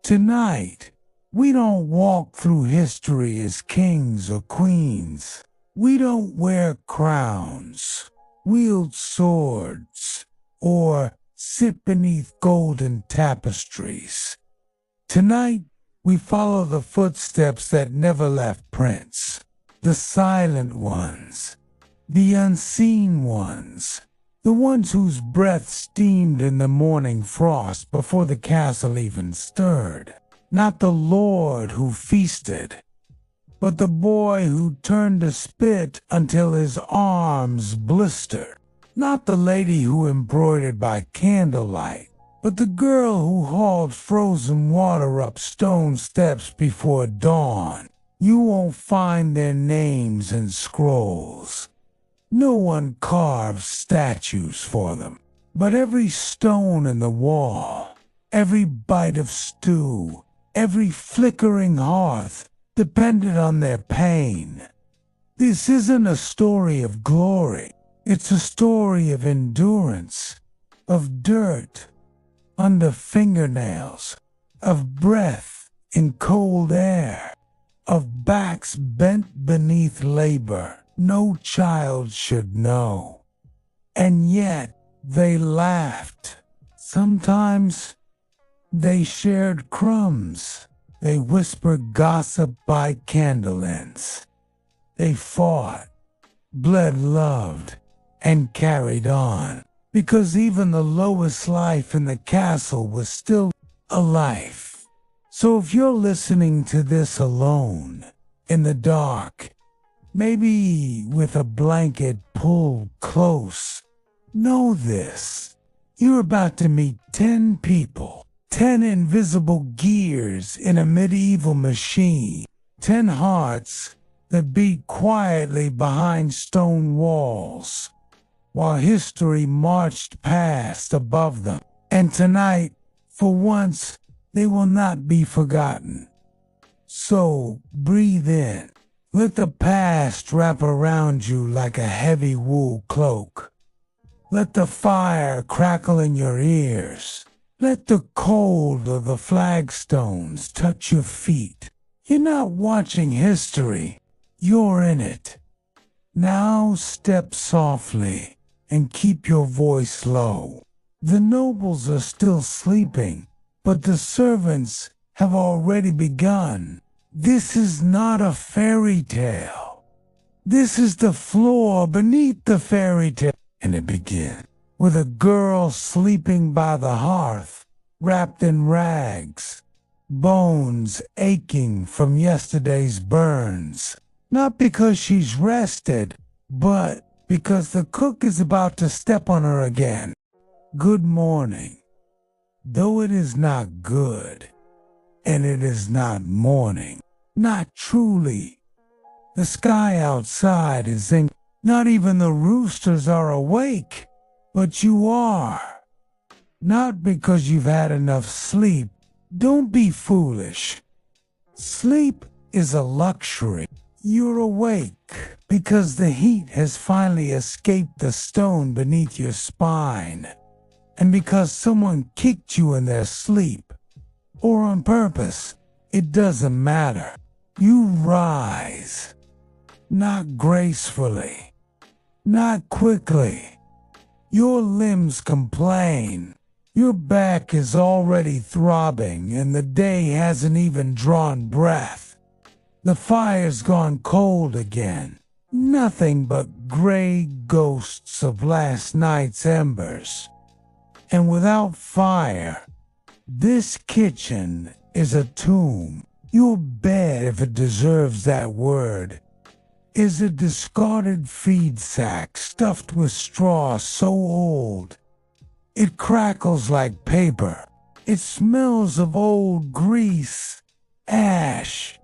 Tonight, we don't walk through history as kings or queens. We don't wear crowns, wield swords, or sit beneath golden tapestries. Tonight, we follow the footsteps that never left prints, the silent ones, the unseen ones, the ones whose breath steamed in the morning frost before the castle even stirred. Not the lord who feasted, but the boy who turned to spit until his arms blistered. Not the lady who embroidered by candlelight, but the girl who hauled frozen water up stone steps before dawn. You won't find their names in scrolls. No one carves statues for them, but every stone in the wall, every bite of stew, every flickering hearth depended on their pain. This isn't a story of glory. It's a story of endurance, of dirt under fingernails, of breath in cold air, of backs bent beneath labor no child should know. And yet they laughed. Sometimes they shared crumbs. They whispered gossip by candle ends. They fought, bled, loved, and carried on, because even the lowest life in the castle was still a life. So if you're listening to this alone, in the dark, maybe with a blanket pulled close, know this: you're about to meet 10 people. 10 invisible gears in a medieval machine. 10 hearts that beat quietly behind stone walls, while history marched past above them. And tonight, for once, they will not be forgotten. So breathe in. Let the past wrap around you like a heavy wool cloak. Let the fire crackle in your ears. Let the cold of the flagstones touch your feet. You're not watching history, you're in it. Now step softly and keep your voice low. The nobles are still sleeping, but the servants have already begun. This is not a fairy tale. This is the floor beneath the fairy tale. And it begins with a girl sleeping by the hearth, wrapped in rags, bones aching from yesterday's burns. Not because she's rested, but because the cook is about to step on her again. Good morning. Though it is not good, and it is not morning, not truly. The sky outside is ink. Not even the roosters are awake. But you are. Not because you've had enough sleep. Don't be foolish. Sleep is a luxury. You're awake because the heat has finally escaped the stone beneath your spine. And because someone kicked you in their sleep. Or on purpose. It doesn't matter. You rise. Not gracefully. Not quickly. Your limbs complain. Your back is already throbbing and the day hasn't even drawn breath. The fire's gone cold again. Nothing but gray ghosts of last night's embers. And without fire, this kitchen is a tomb. Your bed, if it deserves that word, is a discarded feed sack stuffed with straw so old it crackles like paper. It smells of old grease, ash,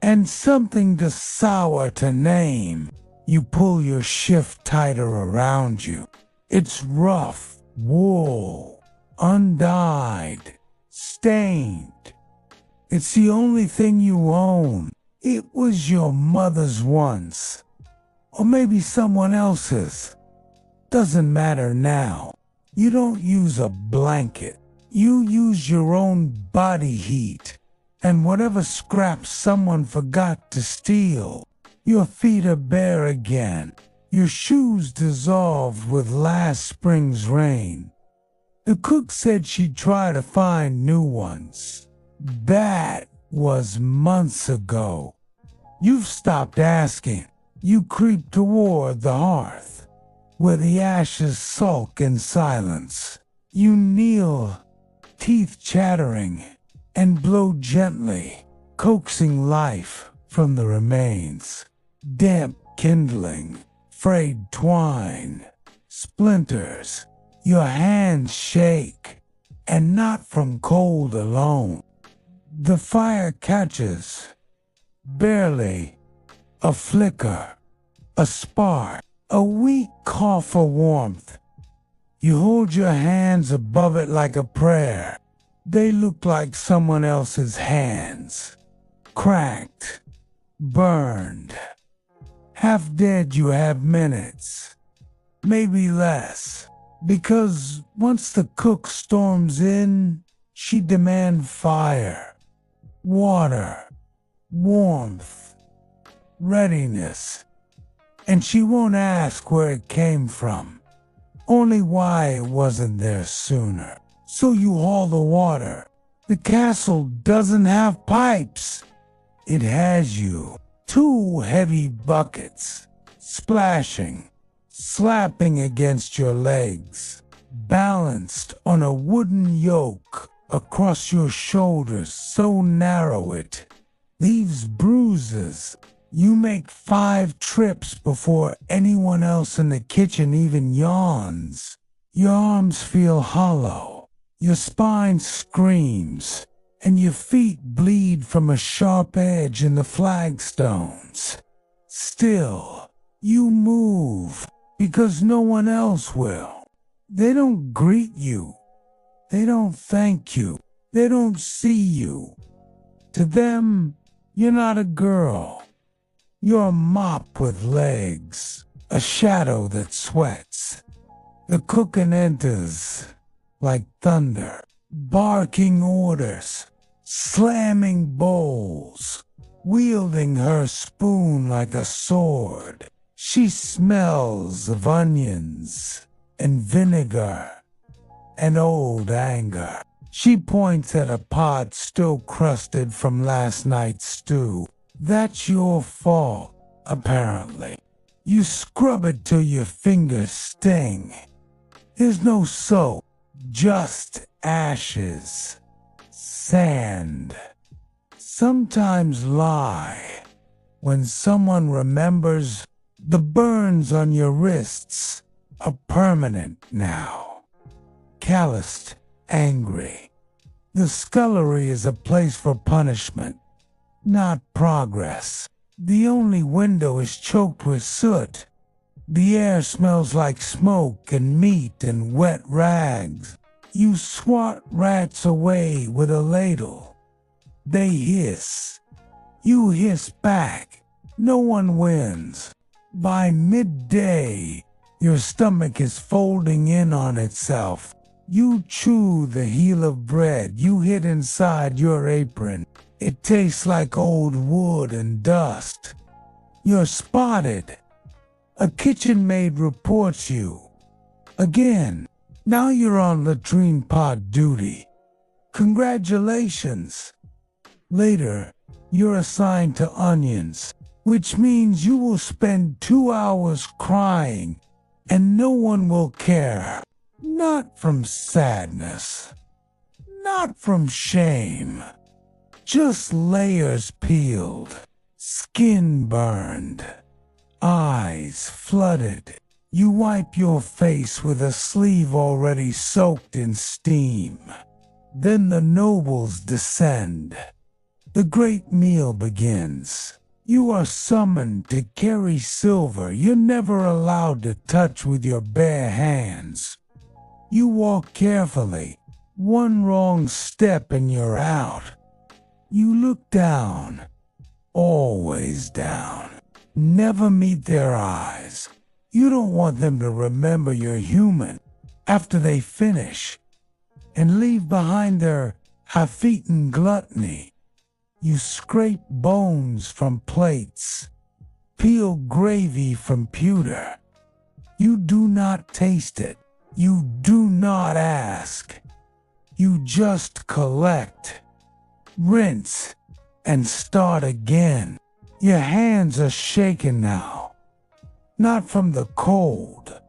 and something too sour to name. You pull your shift tighter around you. It's rough, wool, undyed, stained. It's the only thing you own. It was your mother's once, or maybe someone else's. Doesn't matter now. You don't use a blanket. You use your own body heat, and whatever scraps someone forgot to steal. Your feet are bare again, your shoes dissolved with last spring's rain. The cook said she'd try to find new ones. That was months ago. You've stopped asking. You creep toward the hearth, where the ashes sulk in silence. You kneel, teeth chattering, and blow gently, coaxing life from the remains. Damp kindling, frayed twine, splinters. Your hands shake, and not from cold alone. The fire catches, barely, a flicker, a spark, a weak call for warmth. You hold your hands above it like a prayer. They look like someone else's hands, cracked, burned. Half dead you have minutes, maybe less, because once the cook storms in, she demands fire, water, warmth, readiness, and she won't ask where it came from, only why it wasn't there sooner. So you haul the water. The castle doesn't have pipes. It has you. 2 heavy buckets, splashing, slapping against your legs, balanced on a wooden yoke across your shoulders so narrow it leaves bruises. You make 5 trips before anyone else in the kitchen even yawns. Your arms feel hollow, your spine screams, and your feet bleed from a sharp edge in the flagstones. Still, you move, because no one else will. They don't greet you. They don't thank you. They don't see you. To them, you're not a girl. You're a mop with legs, a shadow that sweats. The cook enters like thunder, barking orders, slamming bowls, wielding her spoon like a sword. She smells of onions and vinegar and old anger. She points at a pot still crusted from last night's stew. That's your fault, apparently. You scrub it till your fingers sting. There's no soap, just ashes, sand. Sometimes lie. When someone remembers, the burns on your wrists are permanent now. Calloused, angry. The scullery is a place for punishment, not progress. The only window is choked with soot. The air smells like smoke and meat and wet rags. You swat rats away with a ladle. They hiss. You hiss back. No one wins. By midday, your stomach is folding in on itself. You chew the heel of bread you hid inside your apron. It tastes like old wood and dust. You're spotted. A kitchen maid reports you. Again, now you're on latrine pot duty. Congratulations. Later, you're assigned to onions, which means you will spend 2 hours crying, and no one will care. Not from sadness, not from shame, just layers peeled, skin burned, eyes flooded. You wipe your face with a sleeve already soaked in steam. Then the nobles descend. The great meal begins. You are summoned to carry silver you're never allowed to touch with your bare hands. You walk carefully. One wrong step and you're out. You look down. Always down. Never meet their eyes. You don't want them to remember you're human after they finish. and leave behind their half-eaten gluttony. You scrape bones from plates, peel gravy from pewter. You do not taste it. You do not ask. You just collect, rinse, and start again. Your hands are shaking now, not from the cold,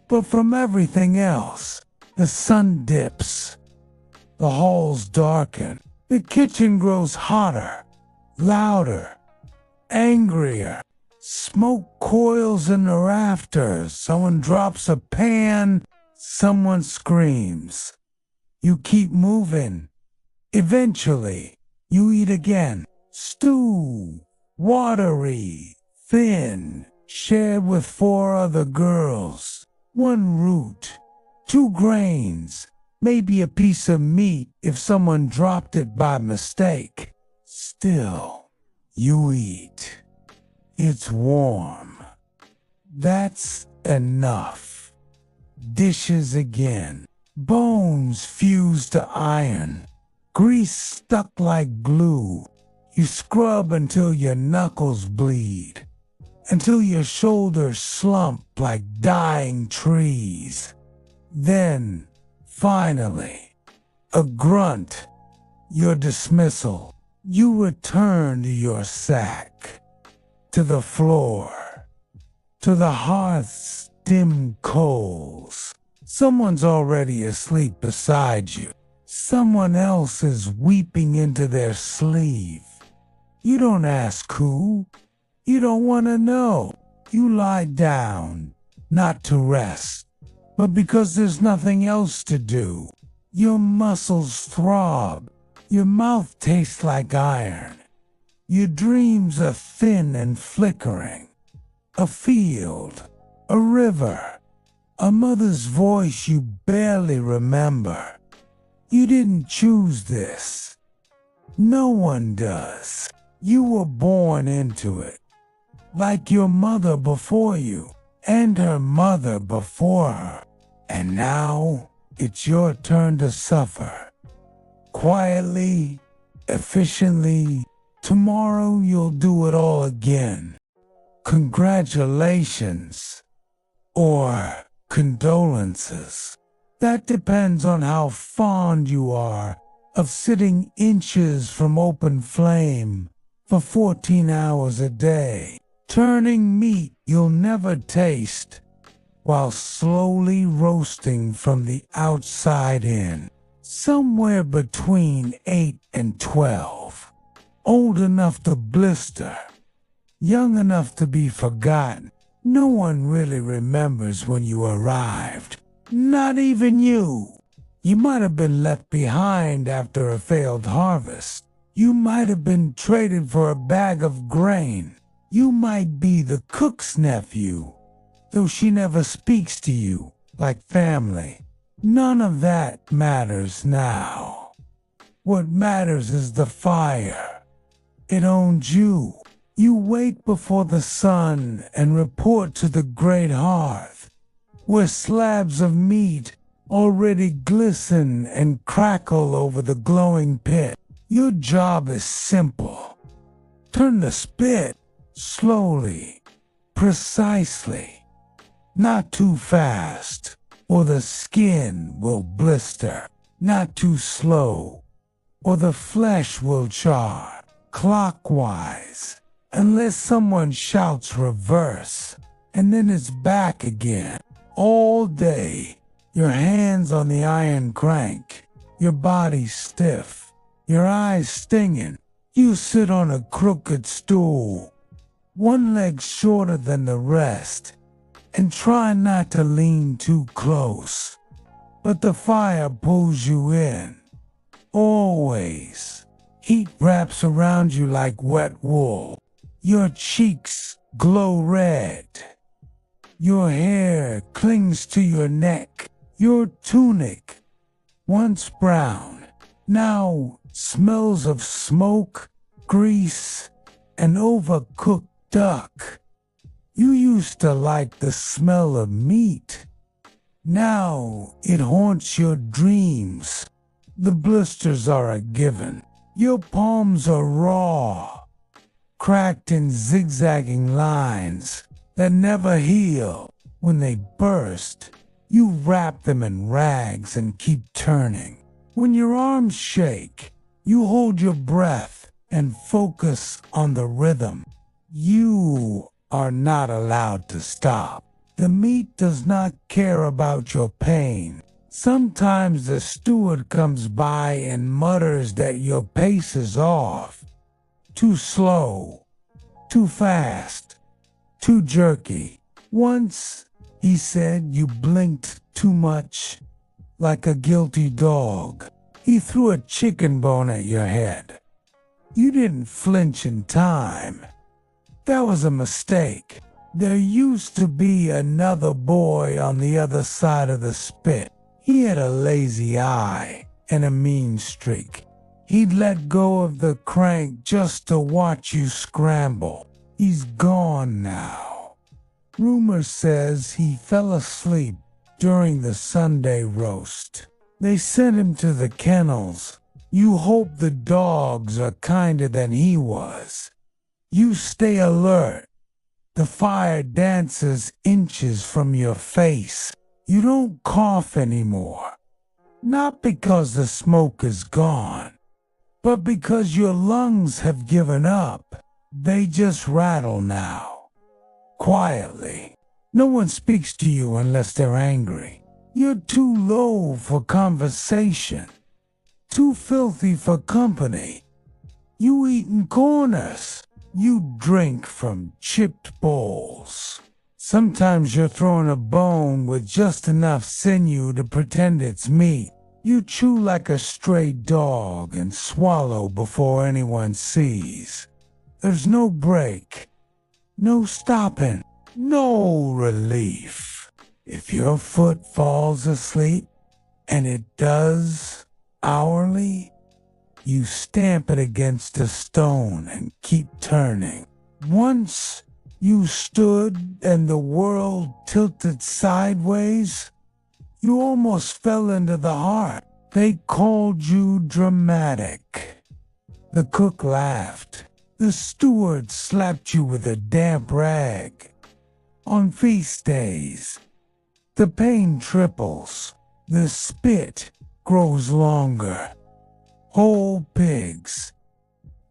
but from everything else. The sun dips, the halls darken, the kitchen grows hotter, louder, angrier. Smoke coils in the rafters. Someone drops a pan. Someone screams. You keep moving. Eventually, you eat again. Stew, watery, thin, shared with 4 other girls. 1 root, 2 grains, maybe a piece of meat if someone dropped it by mistake. Still, you eat. It's warm. That's enough. Dishes again. Bones fused to iron. Grease stuck like glue. You scrub until your knuckles bleed. Until your shoulders slump like dying trees. Then, finally, a grunt. Your dismissal. You return to your sack. To the floor, to the hearth's dim coals. Someone's already asleep beside you. Someone else is weeping into their sleeve. You don't ask who. You don't want to know. You lie down, not to rest, but because there's nothing else to do. Your muscles throb. Your mouth tastes like iron. Your dreams are thin and flickering. A field, a river, a mother's voice you barely remember. You didn't choose this. No one does. You were born into it. Like your mother before you, and her mother before her. And now, it's your turn to suffer. Quietly, efficiently. Tomorrow you'll do it all again. Congratulations. Or condolences. That depends on how fond you are of sitting inches from open flame for 14 hours a day, turning meat you'll never taste while slowly roasting from the outside in. Somewhere between 8 and 12. Old enough to blister, young enough to be forgotten. No one really remembers when you arrived. Not even you. You might have been left behind after a failed harvest. You might have been traded for a bag of grain. You might be the cook's nephew, though she never speaks to you like family. None of that matters now. What matters is the fire. It owns you. You wait before the sun and report to the great hearth, where slabs of meat already glisten and crackle over the glowing pit. Your job is simple. Turn the spit slowly, precisely, not too fast, or the skin will blister. Not too slow, or the flesh will char. Clockwise, unless someone shouts reverse, and then it's back again. All day, your hands on the iron crank, your body stiff, your eyes stinging. You sit on a crooked stool, one leg shorter than the rest, and try not to lean too close. But the fire pulls you in, always. Heat wraps around you like wet wool. Your cheeks glow red. Your hair clings to your neck. Your tunic, once brown, now smells of smoke, grease, and overcooked duck. You used to like the smell of meat. Now it haunts your dreams. The blisters are a given. Your palms are raw, cracked in zigzagging lines that never heal. When they burst, you wrap them in rags and keep turning. When your arms shake, you hold your breath and focus on the rhythm. You are not allowed to stop. The meat does not care about your pain. Sometimes the steward comes by and mutters that your pace is off. Too slow, too fast, too jerky. Once, he said, you blinked too much, like a guilty dog. He threw a chicken bone at your head. You didn't flinch in time. That was a mistake. There used to be another boy on the other side of the spit. He had a lazy eye and a mean streak. He'd let go of the crank just to watch you scramble. He's gone now. Rumor says he fell asleep during the Sunday roast. They sent him to the kennels. You hope the dogs are kinder than he was. You stay alert. The fire dances inches from your face. You don't cough anymore. Not because the smoke is gone, but because your lungs have given up. They just rattle now. Quietly. No one speaks to you unless they're angry. You're too low for conversation. Too filthy for company. You eat in corners. You drink from chipped bowls. Sometimes you're throwing a bone with just enough sinew to pretend it's meat. You chew like a stray dog and swallow before anyone sees. There's no break, no stopping, no relief. If your foot falls asleep, and it does hourly, you stamp it against a stone and keep turning. Once you stood and the world tilted sideways. You almost fell into the heart. They called you dramatic. The cook laughed. The steward slapped you with a damp rag. On feast days, the pain triples. The spit grows longer. Whole pigs,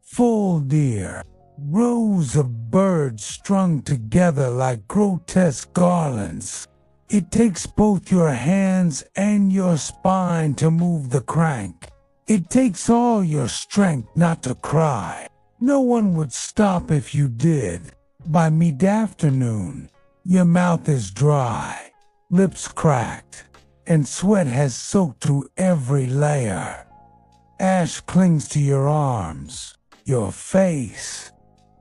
full deer, rows of birds strung together like grotesque garlands. It takes both your hands and your spine to move the crank. It takes all your strength not to cry. No one would stop if you did. By mid-afternoon, your mouth is dry, lips cracked, and sweat has soaked through every layer. Ash clings to your arms, your face,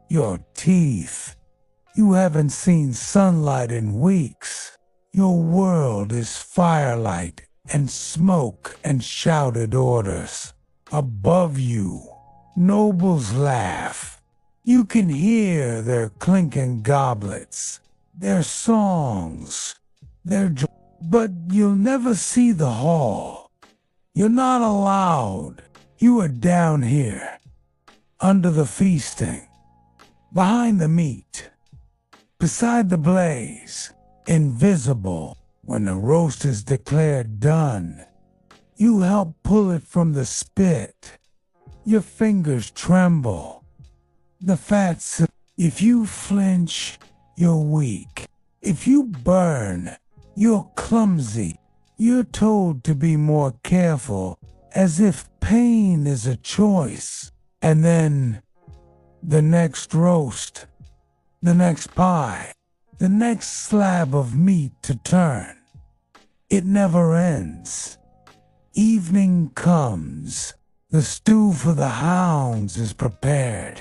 your teeth. You haven't seen sunlight in weeks. Your world is firelight and smoke and shouted orders. Above you, nobles laugh. You can hear their clinking goblets, their songs, but you'll never see the hall. You're not allowed. You are down here, under the feasting, behind the meat, beside the blaze, invisible. When the roast is declared done, you help pull it from the spit. Your fingers tremble. The fat if you flinch, you're weak. If you burn, you're clumsy. You're told to be more careful, as if pain is a choice. And then, the next roast, the next pie, the next slab of meat to turn. It never ends. Evening comes. The stew for the hounds is prepared.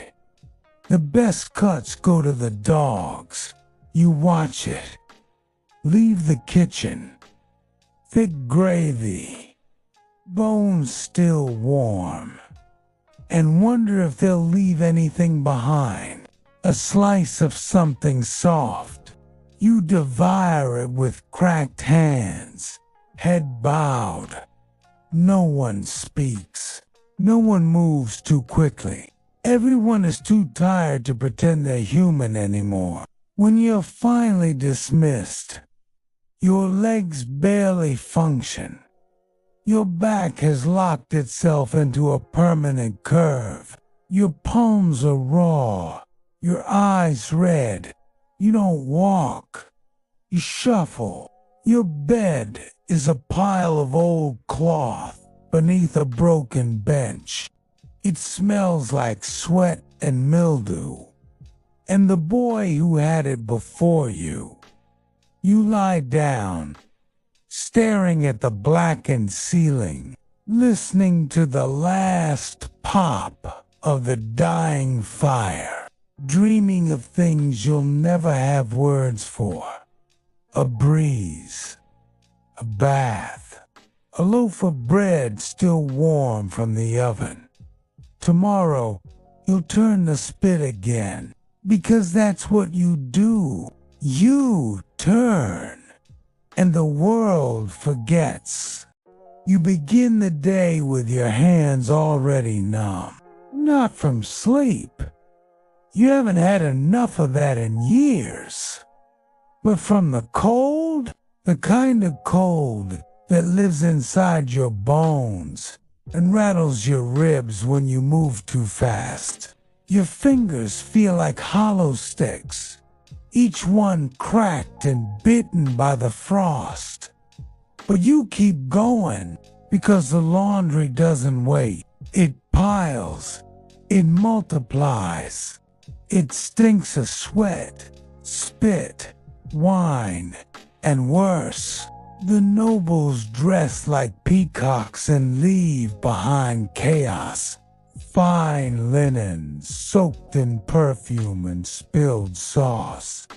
The best cuts go to the dogs. You watch it. Leave the kitchen. Thick gravy. Bones still warm. And wonder if they'll leave anything behind. A slice of something soft. You devour it with cracked hands, head bowed. No one speaks. No one moves too quickly. Everyone is too tired to pretend they're human anymore. When you're finally dismissed, your legs barely function. Your back has locked itself into a permanent curve. Your palms are raw. Your eyes red. You don't walk. You shuffle. Your bed is a pile of old cloth beneath a broken bench. It smells like sweat and mildew. And the boy who had it before you. You lie down, staring at the blackened ceiling, listening to the last pop of the dying fire, dreaming of things you'll never have words for. A breeze, a bath, a loaf of bread still warm from the oven. Tomorrow, you'll turn the spit again, because that's what you do. You turn, and the world forgets. You begin the day with your hands already numb, not from sleep. You haven't had enough of that in years. But from the cold, the kind of cold that lives inside your bones and rattles your ribs when you move too fast. Your fingers feel like hollow sticks, each one cracked and bitten by the frost. But you keep going because the laundry doesn't wait. It piles, it multiplies, it stinks of sweat, spit, wine, and worse. The nobles dress like peacocks and leave behind chaos. Fine linen soaked in perfume and spilled sauce.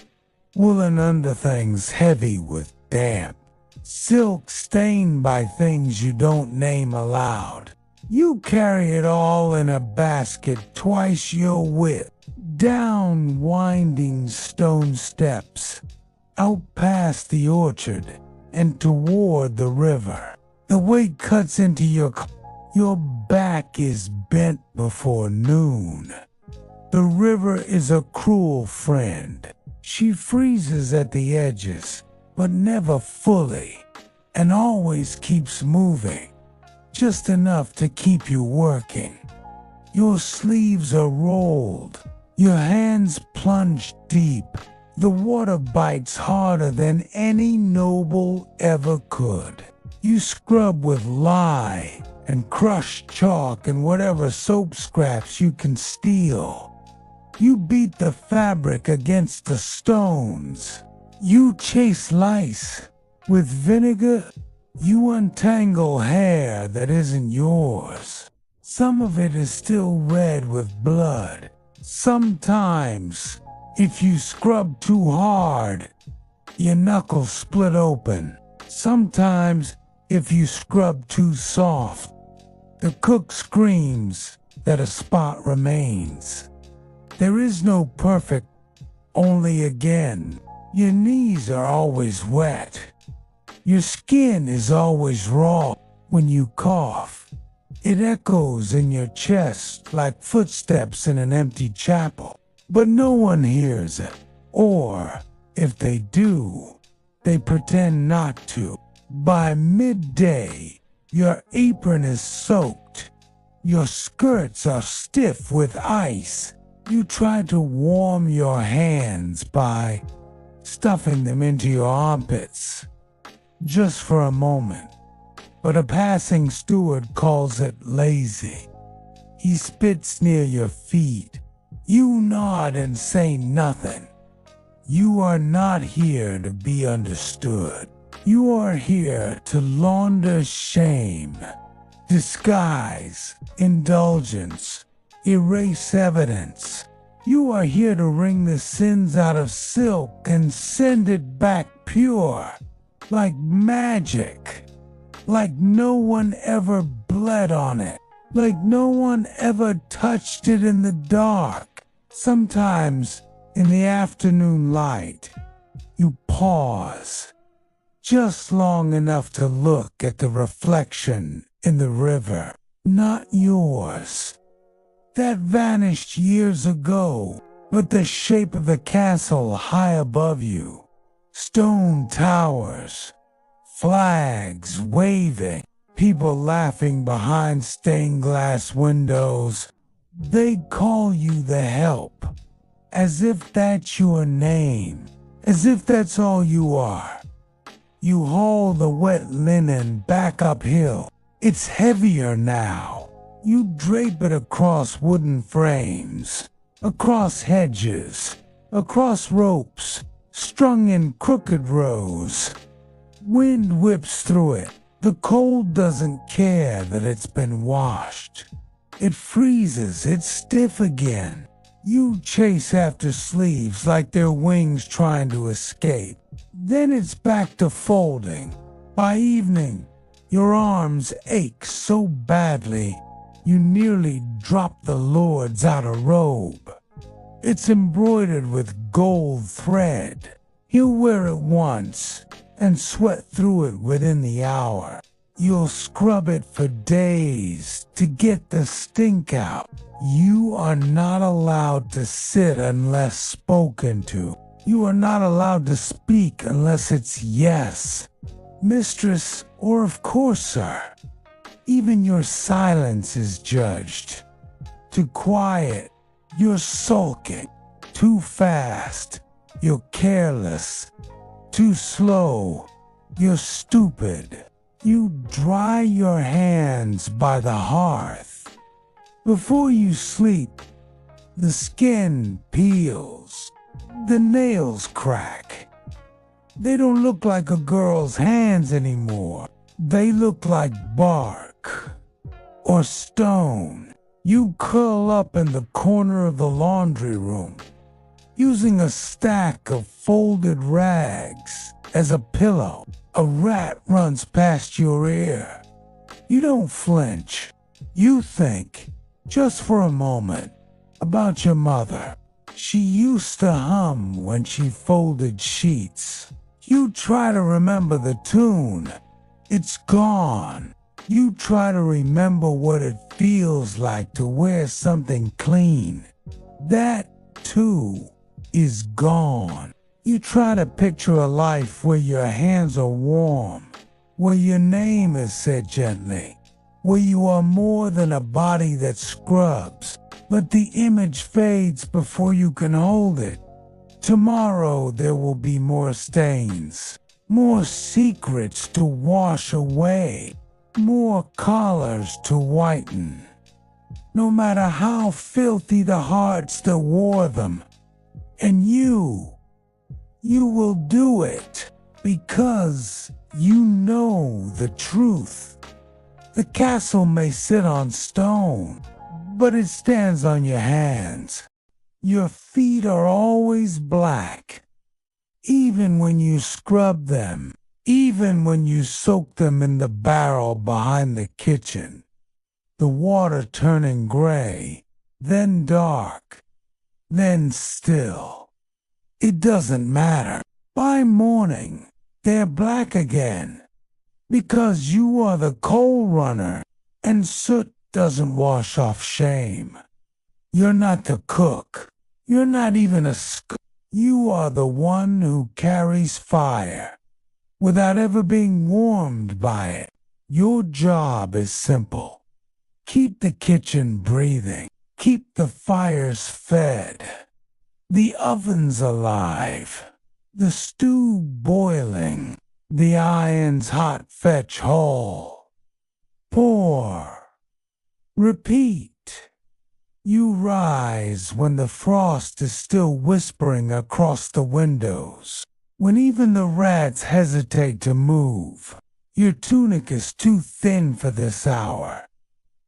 Woolen underthings heavy with damp. Silk stained by things you don't name aloud. You carry it all in a basket twice your width. Down winding stone steps. Out past the orchard and toward the river. The weight cuts into your back is bent before noon. The river is a cruel friend. She freezes at the edges, but never fully, and always keeps moving, just enough to keep you working. Your sleeves are rolled, your hands plunge deep. The water bites harder than any noble ever could. You scrub with lye and crushed chalk and whatever soap scraps you can steal. You beat the fabric against the stones. You chase lice with vinegar. You untangle hair that isn't yours. Some of it is still red with blood. Sometimes, if you scrub too hard, your knuckles split open. Sometimes, if you scrub too soft, the cook screams that a spot remains. There is no perfect, only again. Your knees are always wet. Your skin is always raw when you cough. It echoes in your chest like footsteps in an empty chapel. But no one hears it. Or, if they do, they pretend not to. By midday, your apron is soaked. Your skirts are stiff with ice. You try to warm your hands by stuffing them into your armpits, just for a moment. But a passing steward calls it lazy. He spits near your feet. You nod and say nothing. You are not here to be understood. You are here to launder shame, disguise, indulgence, erase evidence. You are here to wring the sins out of silk and send it back pure, like magic, like no one ever bled on it, like no one ever touched it in the dark. Sometimes, in the afternoon light, You pause, just long enough to look at the reflection in the river, not yours. That vanished years ago, but the shape of the castle high above you. Stone towers, flags waving, people laughing behind stained glass windows. They call you the help, as if that's your name, as if that's all you are. You haul the wet linen back uphill. It's heavier now. You drape it across wooden frames, across hedges, across ropes, strung in crooked rows. Wind whips through it. The cold doesn't care that it's been washed. It freezes, it's stiff again. You chase after sleeves like they're wings trying to escape. Then it's back to folding. By evening, your arms ache so badly, you nearly drop the Lord's outer robe. It's embroidered with gold thread. He'll wear it once and sweat through it within the hour. You'll scrub it for days to get the stink out. You are not allowed to sit unless spoken to. You are not allowed to speak unless it's yes, mistress, or of course, sir. Even your silence is judged. Too quiet, you're sulking. Too fast, you're careless. Too slow, you're stupid. You dry your hands by the hearth. Before you sleep, the skin peels, the nails crack. They don't look like a girl's hands anymore. They look like bark or stone. You curl up in the corner of the laundry room, using a stack of folded rags as a pillow. A rat runs past your ear. You don't flinch. You think, just for a moment, about your mother. She used to hum when she folded sheets. You try to remember the tune. It's gone. You try to remember what it feels like to wear something clean. That, too, is gone. You try to picture a life where your hands are warm, where your name is said gently, where you are more than a body that scrubs, but the image fades before you can hold it. Tomorrow there will be more stains, more secrets to wash away, more collars to whiten. No matter how filthy the hearts that wore them, and you will do it because you know the truth. The castle may sit on stone, but it stands on your hands. Your feet are always black, even when you scrub them, even when you soak them in the barrel behind the kitchen. The water turning gray, then dark, then still. It doesn't matter. By morning, they're black again, because you are the coal runner, and soot doesn't wash off shame. You're not the cook. You're not even a You are the one who carries fire, without ever being warmed by it. Your job is simple. Keep the kitchen breathing. Keep the fires fed. The oven's alive, the stew boiling, the iron's hot fetch hall. Pour, repeat. You rise when the frost is still whispering across the windows, when even the rats hesitate to move. Your tunic is too thin for this hour,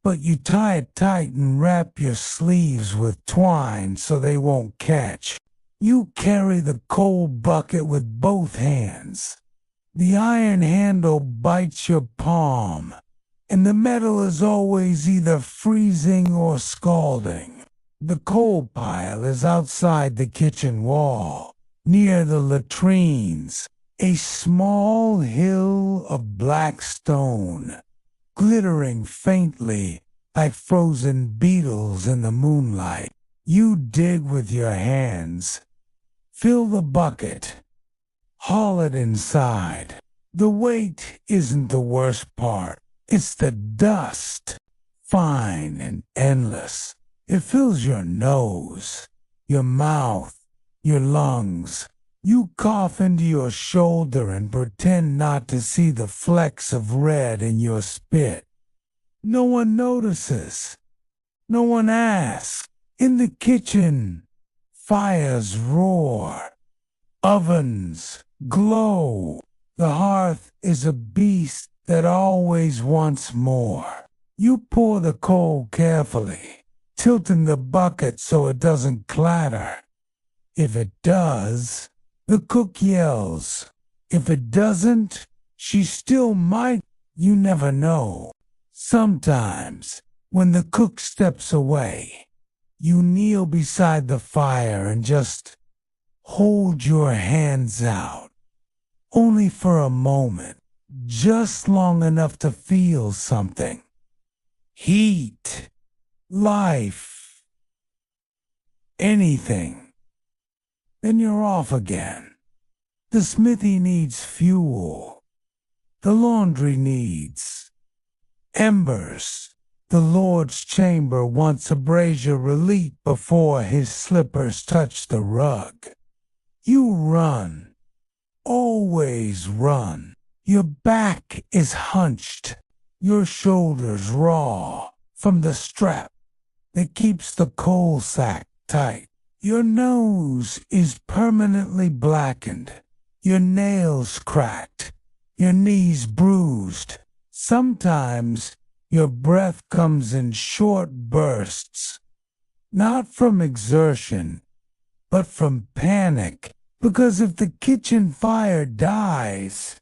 but you tie it tight and wrap your sleeves with twine so they won't catch. You carry the coal bucket with both hands. The iron handle bites your palm, and the metal is always either freezing or scalding. The coal pile is outside the kitchen wall. Near the latrines, a small hill of black stone, glittering faintly like frozen beetles in the moonlight. You dig with your hands, fill the bucket, haul it inside. The weight isn't the worst part. It's the dust, fine and endless. It fills your nose, your mouth, your lungs. You cough into your shoulder and pretend not to see the flecks of red in your spit. No one notices. No one asks. In the kitchen, fires roar. Ovens glow. The hearth is a beast that always wants more. You pour the coal carefully, tilting the bucket so it doesn't clatter. If it does, the cook yells. If it doesn't, she still might. You never know. Sometimes, when the cook steps away, you kneel beside the fire and just hold your hands out. Only for a moment, just long enough to feel something. Heat, life, anything. Then you're off again. The smithy needs fuel. The laundry needs embers. The Lord's chamber wants a brazier relit before his slippers touch the rug. You run. Always run. Your back is hunched. Your shoulders raw from the strap that keeps the coal sack tight. Your nose is permanently blackened. Your nails cracked. Your knees bruised. Sometimes your breath comes in short bursts, not from exertion, but from panic. Because if the kitchen fire dies,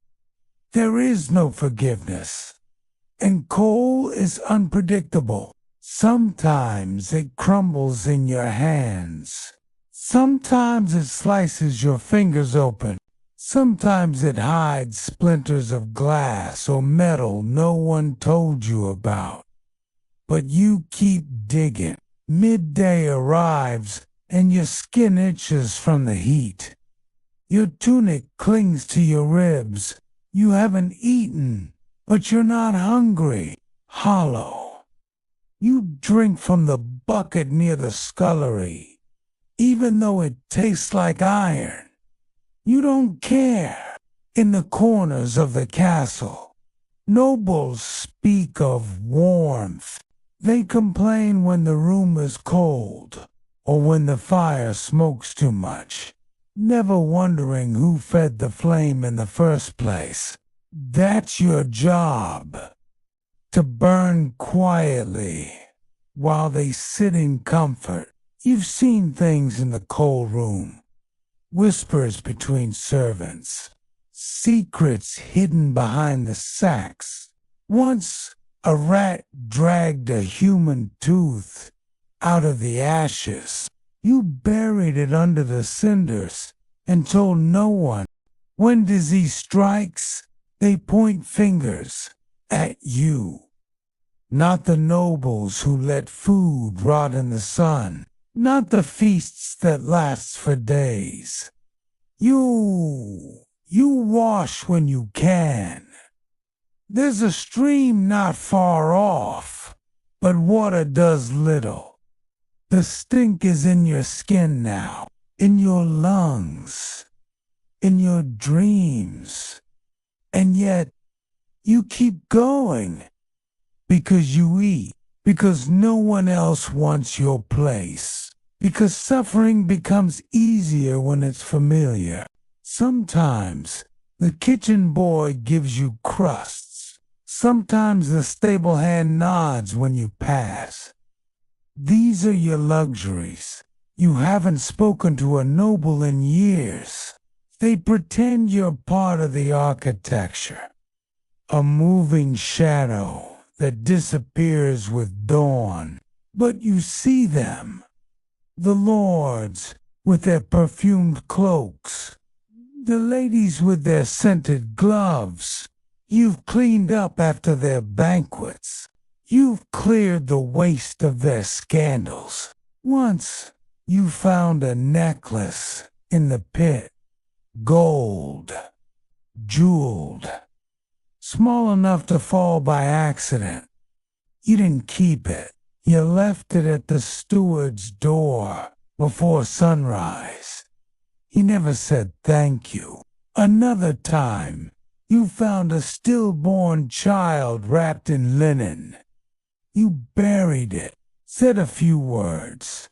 there is no forgiveness. And coal is unpredictable. Sometimes it crumbles in your hands. Sometimes it slices your fingers open. Sometimes it hides splinters of glass or metal no one told you about. But you keep digging. Midday arrives and your skin itches from the heat. Your tunic clings to your ribs. You haven't eaten, but you're not hungry. Hollow. You drink from the bucket near the scullery, even though it tastes like iron. You don't care. In the corners of the castle, nobles speak of warmth. They complain when the room is cold or when the fire smokes too much, never wondering who fed the flame in the first place. That's your job, to burn quietly while they sit in comfort. You've seen things in the cold room. Whispers between servants, secrets hidden behind the sacks. Once a rat dragged a human tooth out of the ashes. You buried it under the cinders and told no one. When disease strikes, they point fingers at you. Not the nobles who let food rot in the sun. Not the feasts that last for days. You wash when you can. There's a stream not far off, but water does little. The stink is in your skin now, in your lungs, in your dreams. And yet, you keep going. Because you eat. Because no one else wants your place. Because suffering becomes easier when it's familiar. Sometimes the kitchen boy gives you crusts. Sometimes the stable hand nods when you pass. These are your luxuries. You haven't spoken to a noble in years. They pretend you're part of the architecture. A moving shadow that disappears with dawn, but you see them. The lords, with their perfumed cloaks, the ladies with their scented gloves. You've cleaned up after their banquets. You've cleared the waste of their scandals. Once you found a necklace in the pit, gold, jeweled, small enough to fall by accident. You didn't keep it. You left it at the steward's door before sunrise. He never said thank you. Another time, you found a stillborn child wrapped in linen. You buried it, said a few words,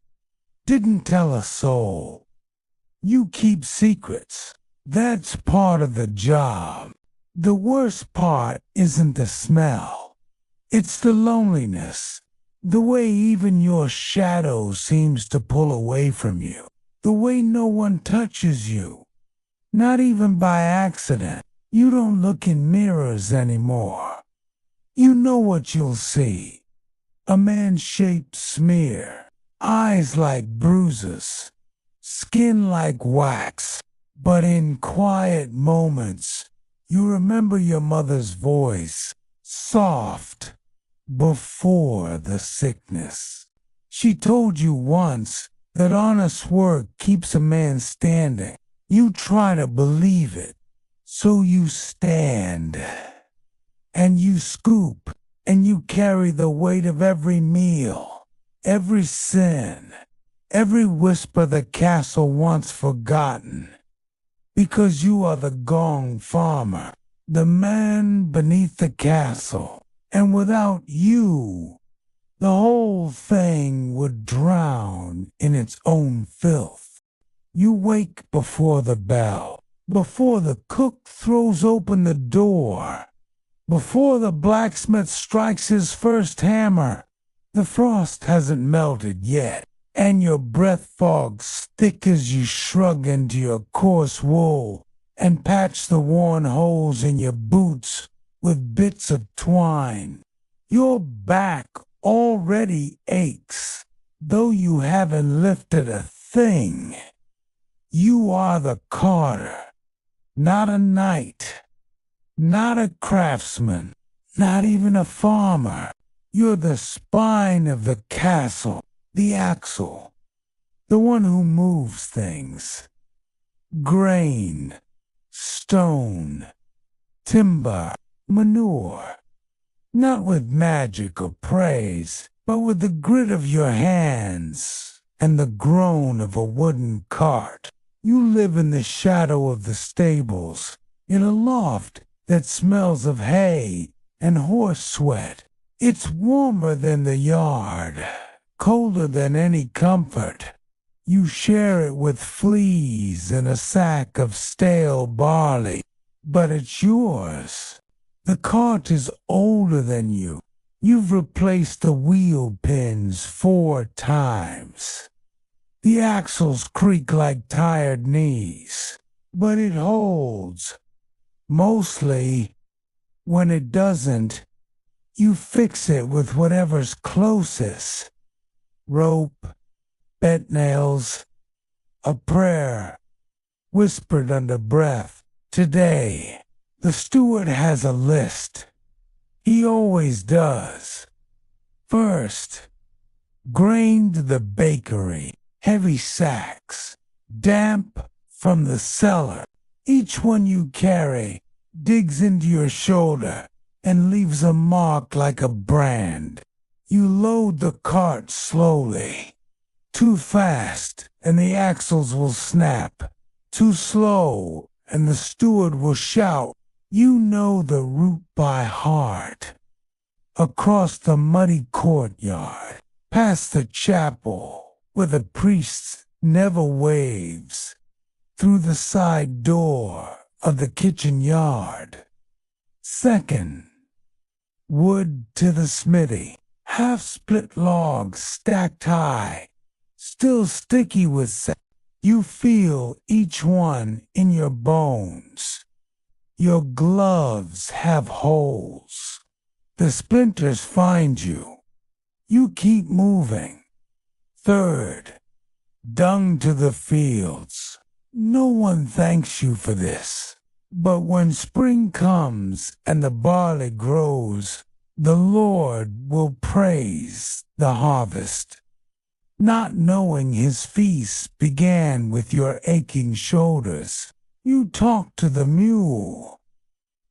didn't tell a soul. You keep secrets. That's part of the job. The worst part isn't the smell. It's the loneliness. The way even your shadow seems to pull away from you. The way no one touches you. Not even by accident. You don't look in mirrors anymore. You know what you'll see. A man-shaped smear. Eyes like bruises. Skin like wax. But in quiet moments, you remember your mother's voice, soft, before the sickness. She told you once that honest work keeps a man standing. You try to believe it, so you stand, and you scoop, and you carry the weight of every meal, every sin, every whisper the castle once forgotten. Because you are the gong farmer, the man beneath the castle, and without you, the whole thing would drown in its own filth. You wake before the bell, before the cook throws open the door, before the blacksmith strikes his first hammer. The frost hasn't melted yet, and your breath fogs thick as you shrug into your coarse wool and patch the worn holes in your boots with bits of twine. Your back already aches, though you haven't lifted a thing. You are the carter, not a knight, not a craftsman, not even a farmer. You're the spine of the castle. The axle, the one who moves things. Grain, stone, timber, manure. Not with magic or praise, but with the grit of your hands and the groan of a wooden cart. You live in the shadow of the stables, in a loft that smells of hay and horse sweat. It's warmer than the yard. Colder than any comfort. You share it with fleas and a sack of stale barley, but it's yours. The cart is older than you. You've replaced the wheel pins 4 times. The axles creak like tired knees, but it holds. Mostly, when it doesn't, you fix it with whatever's closest. Rope, bent nails, a prayer, whispered under breath. Today, the steward has a list. He always does. First, grain to the bakery, heavy sacks, damp from the cellar. Each one you carry digs into your shoulder and leaves a mark like a brand. You load the cart slowly. Too fast, and the axles will snap. Too slow, and the steward will shout. You know the route by heart. Across the muddy courtyard, past the chapel, where the priest never waves, through the side door of the kitchen yard. Second, wood to the smithy. Half-split logs stacked high, still sticky with sap. You feel each one in your bones. Your gloves have holes. The splinters find you. You keep moving. Third, dung to the fields. No one thanks you for this. But when spring comes and the barley grows, the Lord will praise the harvest. Not knowing his feast began with your aching shoulders, you talk to the mule,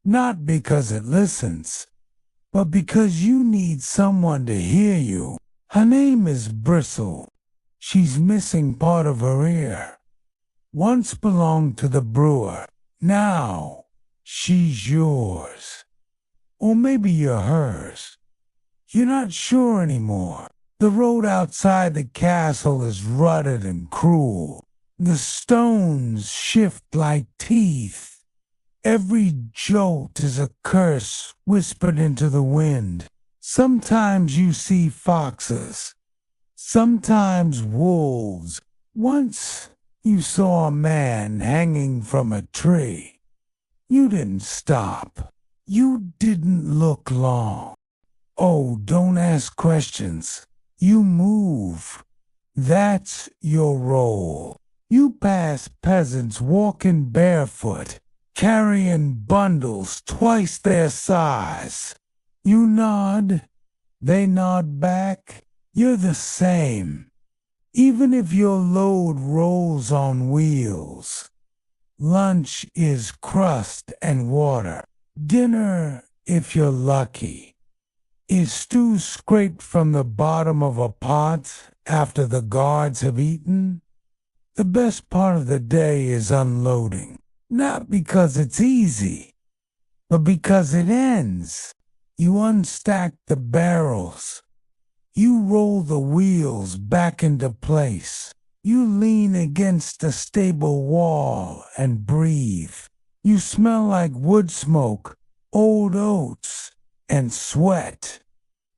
not because it listens, but because you need someone to hear you. Her name is Bristle. She's missing part of her ear. Once belonged to the brewer. Now she's yours. Or maybe you're hers. You're not sure anymore. The road outside the castle is rutted and cruel. The stones shift like teeth. Every jolt is a curse whispered into the wind. Sometimes you see foxes, sometimes wolves. Once you saw a man hanging from a tree. You didn't stop. You didn't look long. Oh, don't ask questions. You move. That's your role. You pass peasants walking barefoot, carrying bundles twice their size. You nod. They nod back. You're the same. Even if your load rolls on wheels. Lunch is crust and water. Dinner, if you're lucky, is stew scraped from the bottom of a pot after the guards have eaten. The best part of the day is unloading, not because it's easy, but because it ends. You unstack the barrels. You roll the wheels back into place. You lean against a stable wall and breathe. You smell like wood smoke, old oats, and sweat.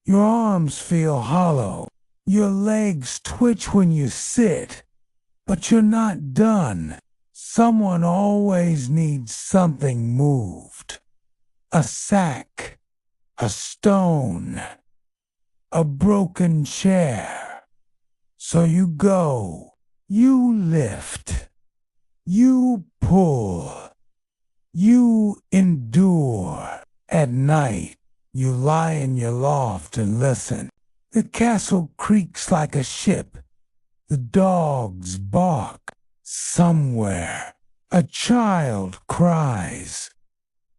Your arms feel hollow. Your legs twitch when you sit. But you're not done. Someone always needs something moved. A sack, a stone, a broken chair. So you go, you lift, you pull, you endure. At night, you lie in your loft and listen. The castle creaks like a ship. The dogs bark. Somewhere, a child cries.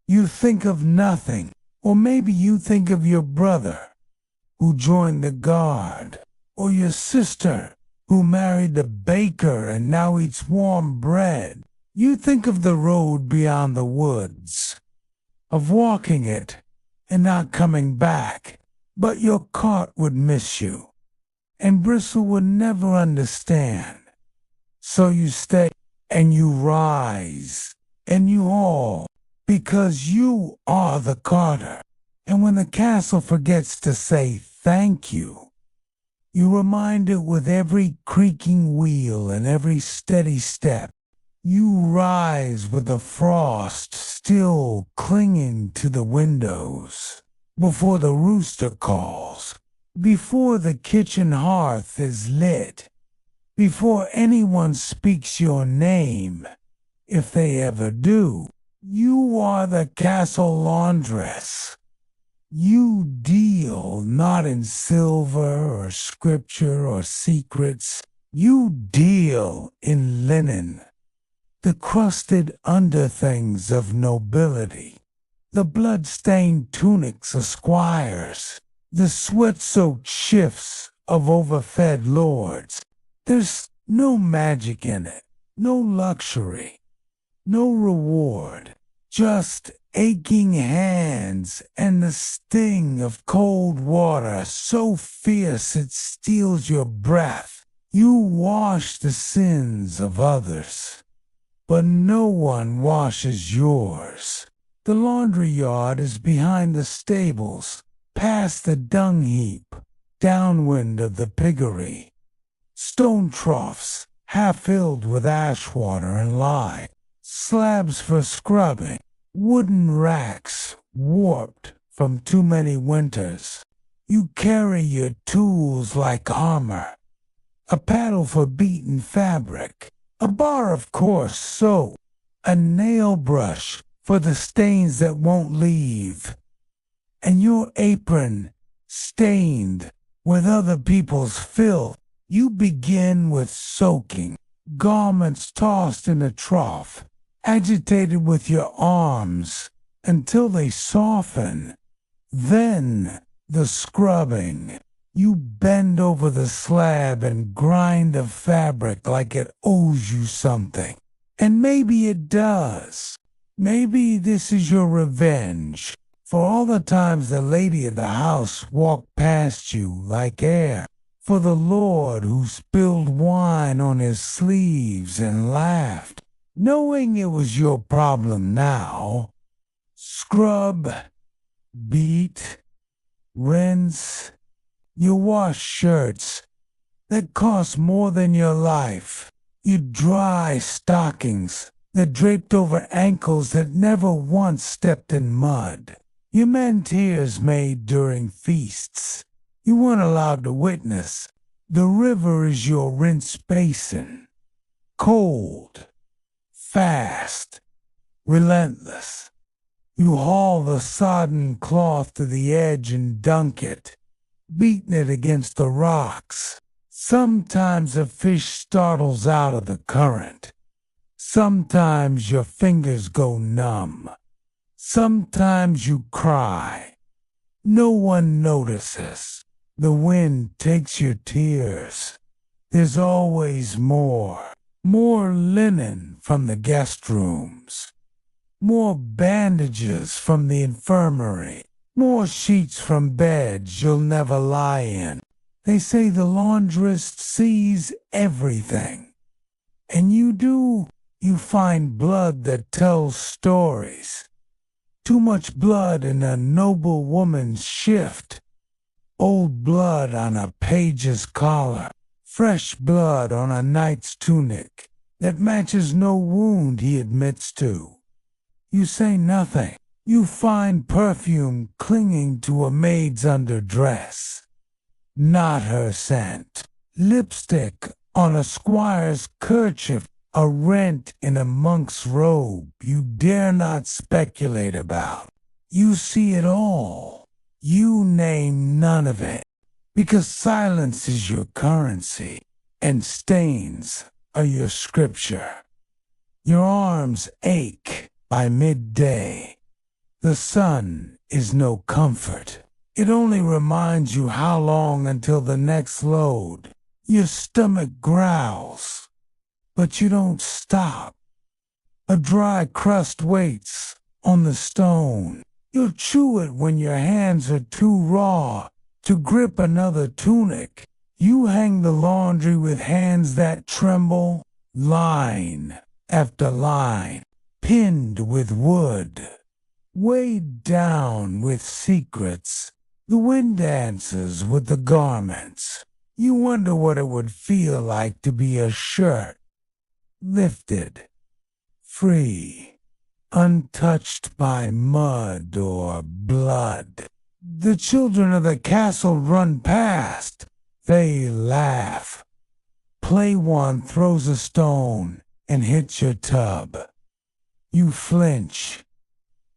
You think of nothing, or maybe you think of your brother who joined the guard, or your sister who married the baker and now eats warm bread. You think of the road beyond the woods, of walking it and not coming back, but your cart would miss you, and Bristle would never understand. So you stay, and you rise, and you haul, because you are the carter. And when the castle forgets to say thank you, you remind it with every creaking wheel and every steady step. You rise with the frost still clinging to the windows, before the rooster calls, before the kitchen hearth is lit, before anyone speaks your name, if they ever do. You are the castle laundress. You deal not in silver or scripture or secrets. You deal in linen, the crusted underthings of nobility, the blood-stained tunics of squires, the sweat-soaked shifts of overfed lords. There's no magic in it, no luxury, no reward, just aching hands and the sting of cold water so fierce it steals your breath. You wash the sins of others, but no one washes yours. The laundry yard is behind the stables, past the dung heap, downwind of the piggery. Stone troughs, half filled with ash water and lye, slabs for scrubbing, wooden racks warped from too many winters. You carry your tools like armor, a paddle for beaten fabric, a bar of coarse soap, a nail brush for the stains that won't leave, and your apron stained with other people's filth. You begin with soaking, garments tossed in a trough, agitated with your arms until they soften. Then the scrubbing. You bend over the slab and grind the fabric like it owes you something. And maybe it does. Maybe this is your revenge for all the times the lady of the house walked past you like air, for the lord who spilled wine on his sleeves and laughed, knowing it was your problem now. Scrub, beat, rinse. You wash shirts that cost more than your life. You dry stockings that draped over ankles that never once stepped in mud. You mend tears made during feasts you weren't allowed to witness. The river is your rinse basin. Cold, fast, relentless. You haul the sodden cloth to the edge and dunk it, beating it against the rocks. Sometimes a fish startles out of the current. Sometimes your fingers go numb. Sometimes you cry. No one notices. The wind takes your tears. There's always more. More linen from the guest rooms. More bandages from the infirmary. More sheets from beds you'll never lie in. They say the laundress sees everything. And you do. You find blood that tells stories. Too much blood in a noble woman's shift. Old blood on a page's collar. Fresh blood on a knight's tunic that matches no wound he admits to. You say nothing. You find perfume clinging to a maid's underdress. Not her scent. Lipstick on a squire's kerchief. A rent in a monk's robe you dare not speculate about. You see it all. You name none of it, because silence is your currency, and stains are your scripture. Your arms ache by midday. The sun is no comfort. It only reminds you how long until the next load. Your stomach growls, but you don't stop. A dry crust waits on the stone. You'll chew it when your hands are too raw to grip another tunic. You hang the laundry with hands that tremble, line after line, pinned with wood, weighed down with secrets. The wind dances with the garments. You wonder what it would feel like to be a shirt, lifted, free, untouched by mud or blood. The children of the castle run past. They laugh. Play one throws a stone and hits your tub. You flinch.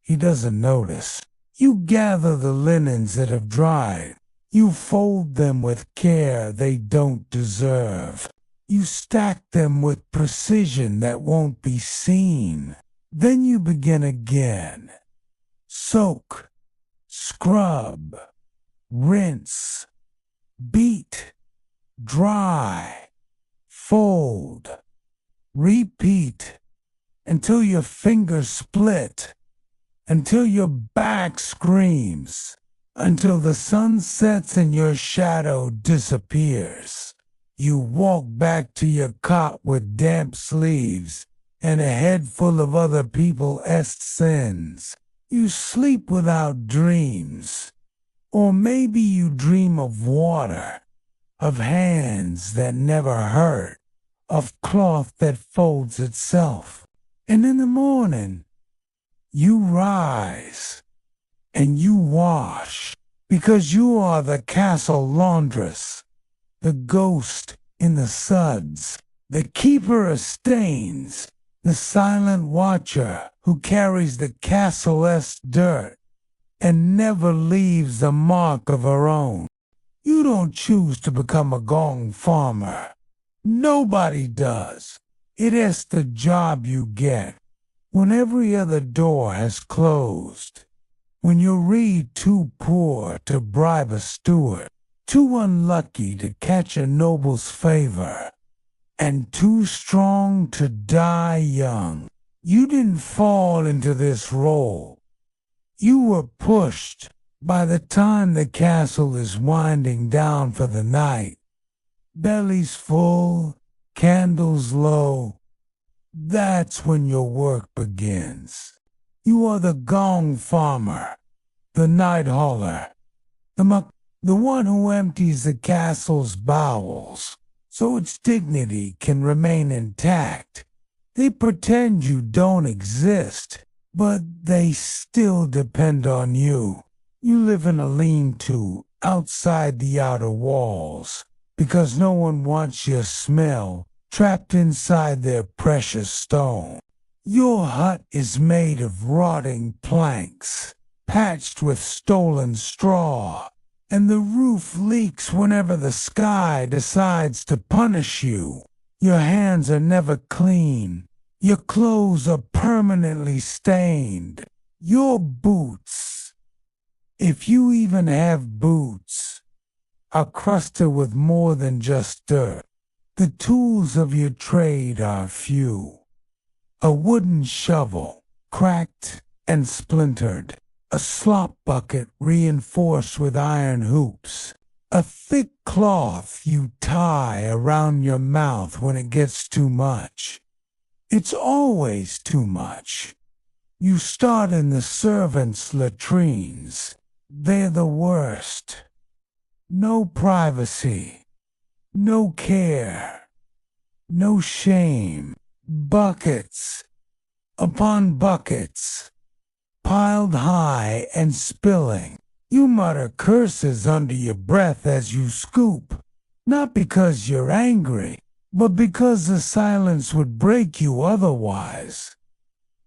He doesn't notice. You gather the linens that have dried. You fold them with care they don't deserve. You stack them with precision that won't be seen. Then you begin again. Soak, scrub, rinse, beat, dry, fold, repeat until your fingers split, until your back screams, until the sun sets and your shadow disappears. You walk back to your cot with damp sleeves and a head full of other people's sins. You sleep without dreams. Or maybe you dream of water, of hands that never hurt, of cloth that folds itself. And in the morning, you rise and you wash, because you are the castle laundress, the ghost in the suds, the keeper of stains, the silent watcher who carries the castle's dirt and never leaves a mark of her own. You don't choose to become a gong farmer. Nobody does. It is the job you get when every other door has closed. When you're really too poor to bribe a steward, too unlucky to catch a noble's favor, and too strong to die young. You didn't fall into this role. You were pushed. By the time the castle is winding down for the night, bellies full, candles low, that's when your work begins. You are the gong farmer, the night hauler, the one who empties the castle's bowels so its dignity can remain intact. They pretend you don't exist, but they still depend on you. You live in a lean-to outside the outer walls because no one wants your smell trapped inside their precious stone. Your hut is made of rotting planks, patched with stolen straw, and the roof leaks whenever the sky decides to punish you. Your hands are never clean. Your clothes are permanently stained. Your boots, if you even have boots, are crusted with more than just dirt. The tools of your trade are few. A wooden shovel, cracked and splintered. A slop bucket reinforced with iron hoops. A thick cloth you tie around your mouth when it gets too much. It's always too much. You start in the servants' latrines. They're the worst. No privacy. No care. No shame. Buckets upon buckets, piled high and spilling. You mutter curses under your breath as you scoop, not because you're angry, but because the silence would break you otherwise.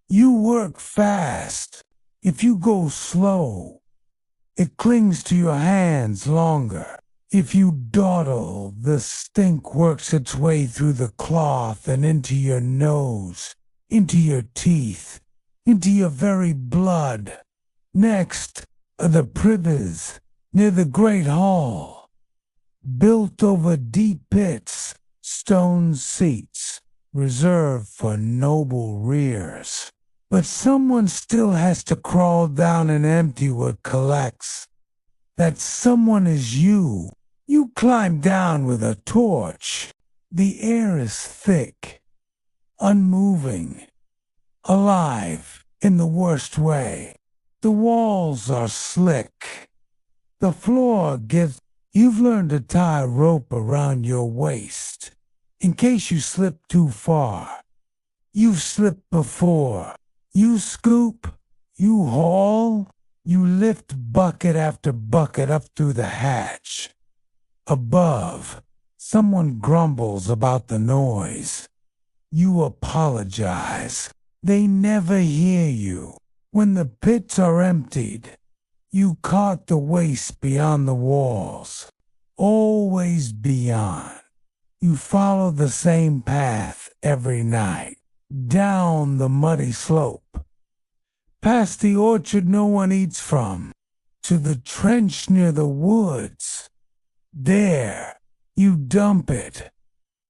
You work fast. If you go slow, it clings to your hands longer. If you dawdle, the stink works its way through the cloth and into your nose, into your teeth, into your very blood. Next are the privies near the great hall, built over deep pits, stone seats, reserved for noble rears. But someone still has to crawl down and empty what collects. That someone is you. You climb down with a torch. The air is thick, unmoving, alive in the worst way. The walls are slick. The floor gives. You've learned to tie a rope around your waist in case you slip too far. You've slipped before. You scoop, you haul, you lift bucket after bucket up through the hatch. Above, someone grumbles about the noise. You apologize. They never hear you. When the pits are emptied, you cart the waste beyond the walls. Always beyond. You follow the same path every night. Down the muddy slope. Past the orchard no one eats from. To the trench near the woods. There, you dump it.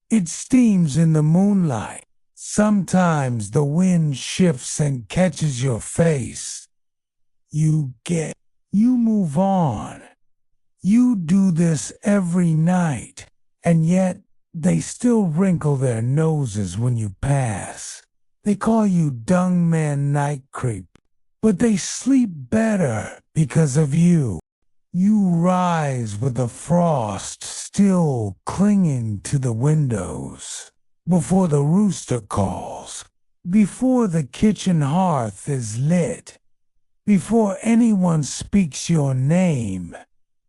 It steams in the moonlight. Sometimes the wind shifts and catches your face. You move on. You do this every night, and yet they still wrinkle their noses when you pass. They call you dung man night creep, but they sleep better because of you. You rise with the frost still clinging to the windows, before the rooster calls, before the kitchen hearth is lit, before anyone speaks your name,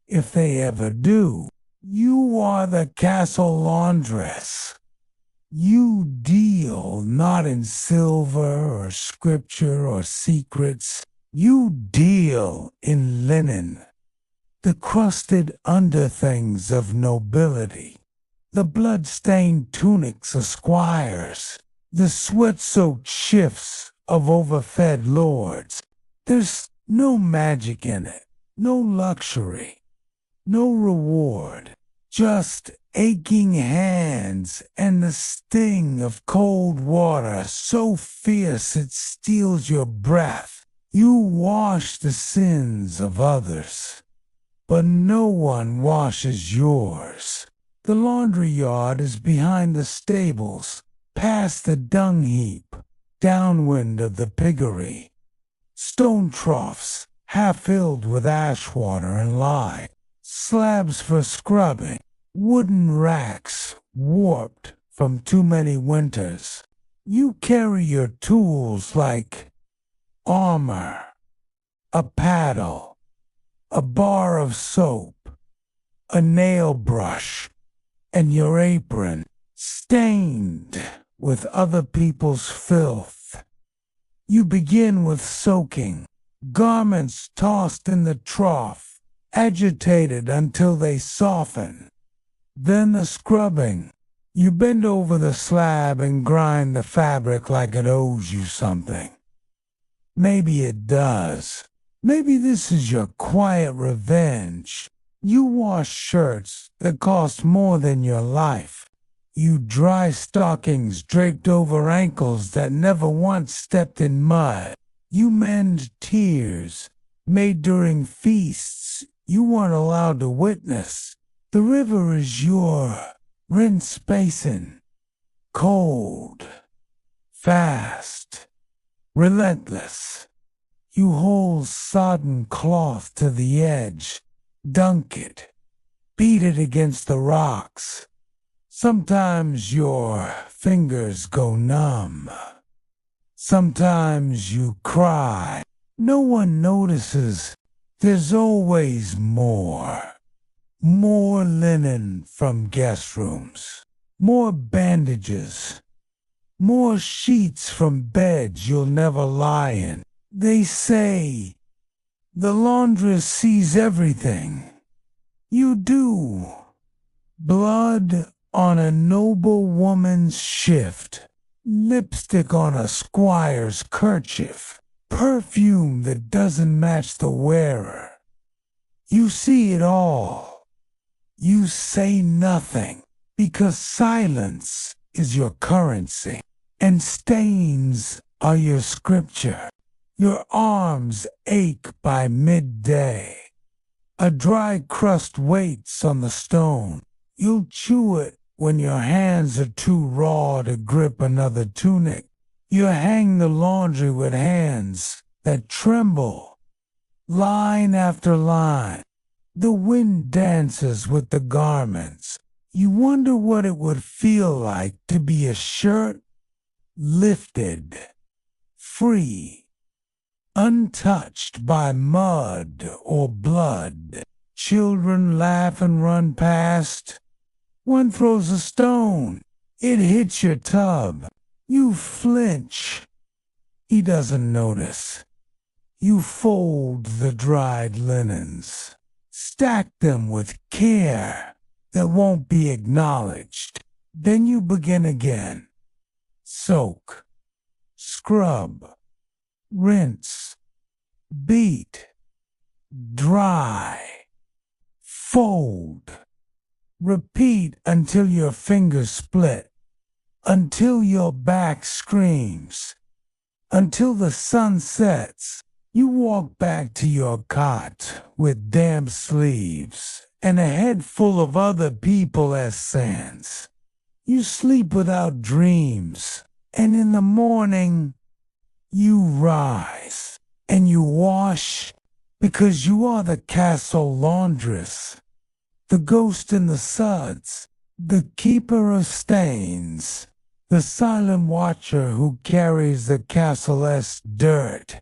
if they ever do. You are the castle laundress. You deal not in silver or scripture or secrets. You deal in linen, the crusted underthings of nobility, the blood-stained tunics of squires, the sweat-soaked shifts of overfed lords. There's no magic in it, no luxury, no reward, just aching hands and the sting of cold water so fierce it steals your breath. You wash the sins of others, but no one washes yours. The laundry yard is behind the stables, past the dung heap, downwind of the piggery. Stone troughs, half filled with ash water and lye, slabs for scrubbing, wooden racks warped from too many winters. You carry your tools like armor, a paddle, a bar of soap, a nail brush, and your apron stained with other people's filth. You begin with soaking, garments tossed in the trough, agitated until they soften. Then the scrubbing. You bend over the slab and grind the fabric like it owes you something. Maybe it does. Maybe this is your quiet revenge. You wash shirts that cost more than your life. You dry stockings draped over ankles that never once stepped in mud. You mend tears made during feasts you weren't allowed to witness. The river is your rinse basin. Cold, fast, relentless. You hold sodden cloth to the edge, dunk it, beat it against the rocks. Sometimes your fingers go numb. Sometimes you cry. No one notices. There's always more. More linen from guest rooms. More bandages. More sheets from beds you'll never lie in. They say the laundress sees everything. You do. Blood on a noble woman's shift. Lipstick on a squire's kerchief. Perfume that doesn't match the wearer. You see it all. You say nothing, because silence is your currency, and stains are your scripture. Your arms ache by midday. A dry crust waits on the stone. You'll chew it when your hands are too raw to grip another tunic. You hang the laundry with hands that tremble, line after line. The wind dances with the garments. You wonder what it would feel like to be a shirt lifted, free, untouched by mud or blood. Children laugh and run past. One throws a stone. It hits your tub. You flinch. He doesn't notice. You fold the dried linens. Stack them with care that won't be acknowledged. Then you begin again. Soak, scrub, rinse, beat, dry, fold. Repeat until your fingers split, until your back screams, until the sun sets. You walk back to your cot with damp sleeves and a head full of other people as sands. You sleep without dreams, and in the morning you rise and you wash because you are the castle laundress, the ghost in the suds, the keeper of stains, the silent watcher who carries the castle's dirt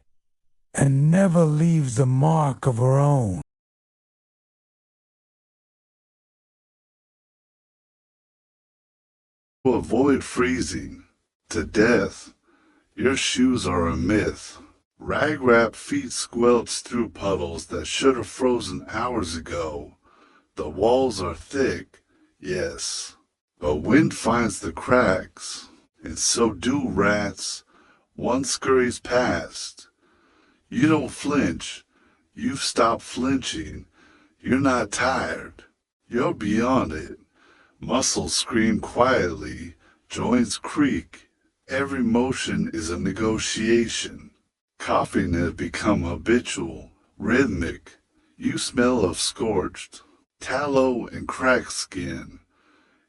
and never leaves a mark of her own. To avoid freezing to death, your shoes are a myth. Rag-wrapped feet squelch through puddles that should have frozen hours ago. The walls are thick, yes, but wind finds the cracks, and so do rats. One scurries past. You don't flinch. You've stopped flinching. You're not tired. You're beyond it. Muscles scream quietly. Joints creak. Every motion is a negotiation. Coughing has become habitual, rhythmic. You smell of scorched tallow and cracked skin.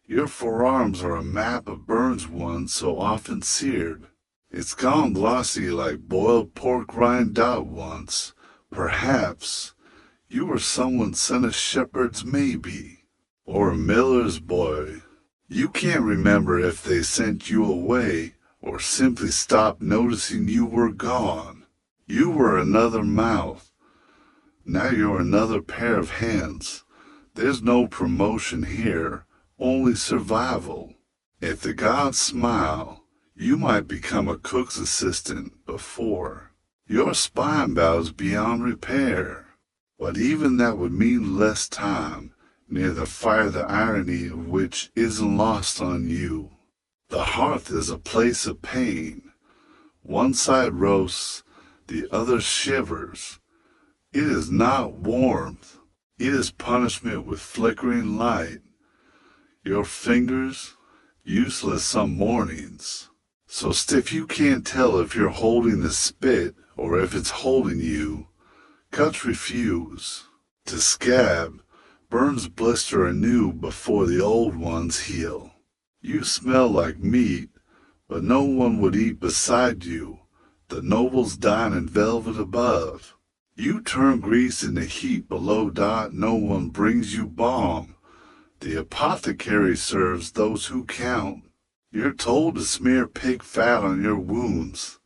Your forearms are a map of burns once so often seared. It's gone glossy like boiled pork rind dot once. Perhaps you were someone's son of shepherd's maybe, or a miller's boy. You can't remember if they sent you away or simply stopped noticing you were gone. You were another mouth. Now you're another pair of hands. There's no promotion here, only survival. If the gods smile, you might become a cook's assistant before. Your spine bows beyond repair. But even that would mean less time near the fire, the irony of which isn't lost on you. The hearth is a place of pain. One side roasts, the other shivers. It is not warmth. It is punishment with flickering light. Your fingers, useless some mornings, so stiff you can't tell if you're holding the spit or if it's holding you. Cuts refuse. To scab, burns blister anew before the old ones heal. You smell like meat, but no one would eat beside you. The nobles dine in velvet above. You turn grease in the heat below. No one brings you balm. The apothecary serves those who count. You're told to smear pig fat on your wounds.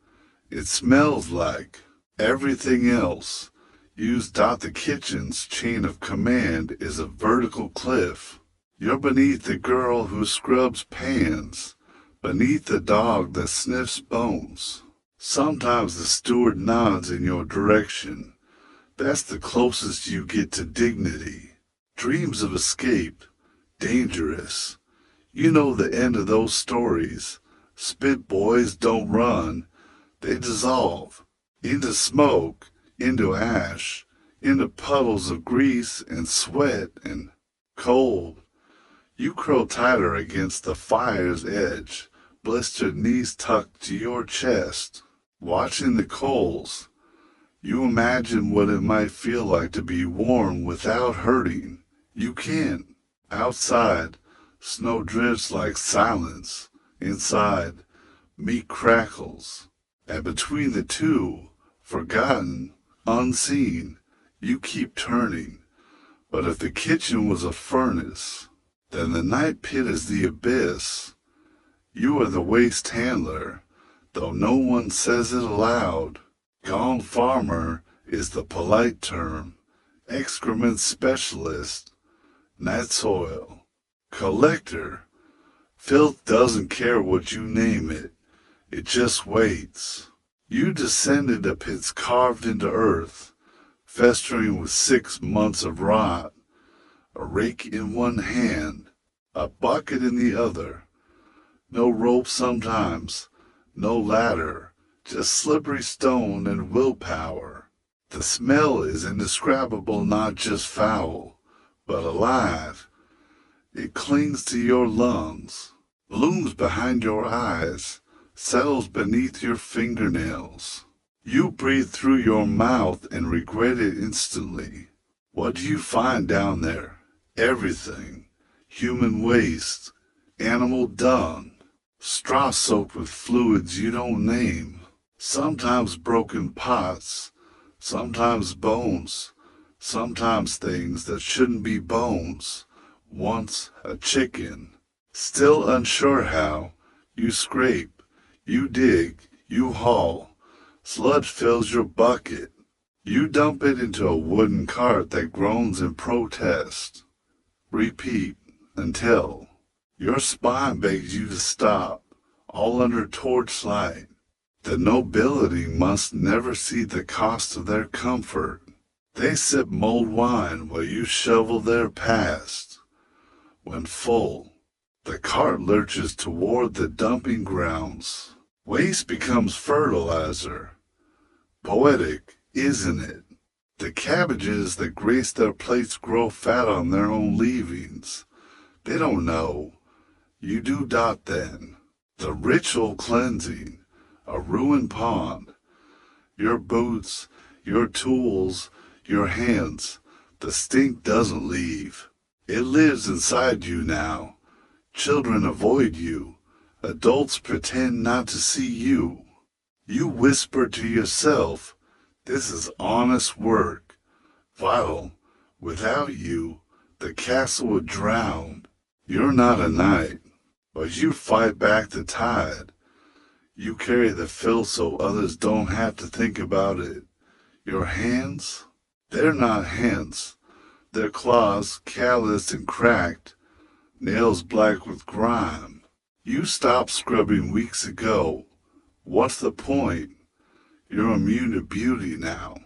It smells like everything else. Used. The kitchen's chain of command is a vertical cliff. You're beneath the girl who scrubs pans, beneath the dog that sniffs bones. Sometimes the steward nods in your direction. That's the closest you get to dignity. Dreams of escape, dangerous. You know the end of those stories. Spit boys don't run. They dissolve into smoke, into ash, into puddles of grease and sweat and cold. You curl tighter against the fire's edge, blistered knees tucked to your chest. Watching the coals, you imagine what it might feel like to be warm without hurting. You can't. Outside, snow drifts like silence. Inside, meat crackles. And between the two, forgotten, unseen, you keep turning. But if the kitchen was a furnace, then the night pit is the abyss. You are the waste handler, though no one says it aloud. Gone farmer is the polite term. Excrement specialist, night soil, collector. Filth doesn't care what you name it. It just waits. You descended a pits carved into earth, festering with 6 months of rot. A rake in one hand, a bucket in the other. No rope sometimes, no ladder, just slippery stone and willpower. The smell is indescribable, not just foul, but alive. It clings to your lungs, blooms behind your eyes, settles beneath your fingernails. You breathe through your mouth and regret it instantly. What do you find down there? Everything. Human waste, animal dung, straw soaked with fluids you don't name. Sometimes broken pots, sometimes bones, sometimes things that shouldn't be bones. Once a chicken. Still unsure how, you scrape, you dig, you haul. Sludge fills your bucket. You dump it into a wooden cart that groans in protest. Repeat until Your spine begs you to stop, all under torchlight. The nobility must never see the cost of their comfort. They sip mulled wine while you shovel their past. When full, the cart lurches toward the dumping grounds. Waste becomes fertilizer. Poetic, isn't it? The cabbages that grace their plates grow fat on their own leavings. They don't know. You do. Then. The ritual cleansing, a ruined pond. Your boots, your tools, your hands, the stink doesn't leave. It lives inside you now. Children avoid you. Adults pretend not to see you. You whisper to yourself, this is honest work. Vital, without you, the castle would drown. You're not a knight, but you fight back the tide. You carry the filth so others don't have to think about it. Your hands, they're not hands. They're claws, calloused and cracked, nails black with grime. You stopped scrubbing weeks ago. What's the point? You're immune to beauty now.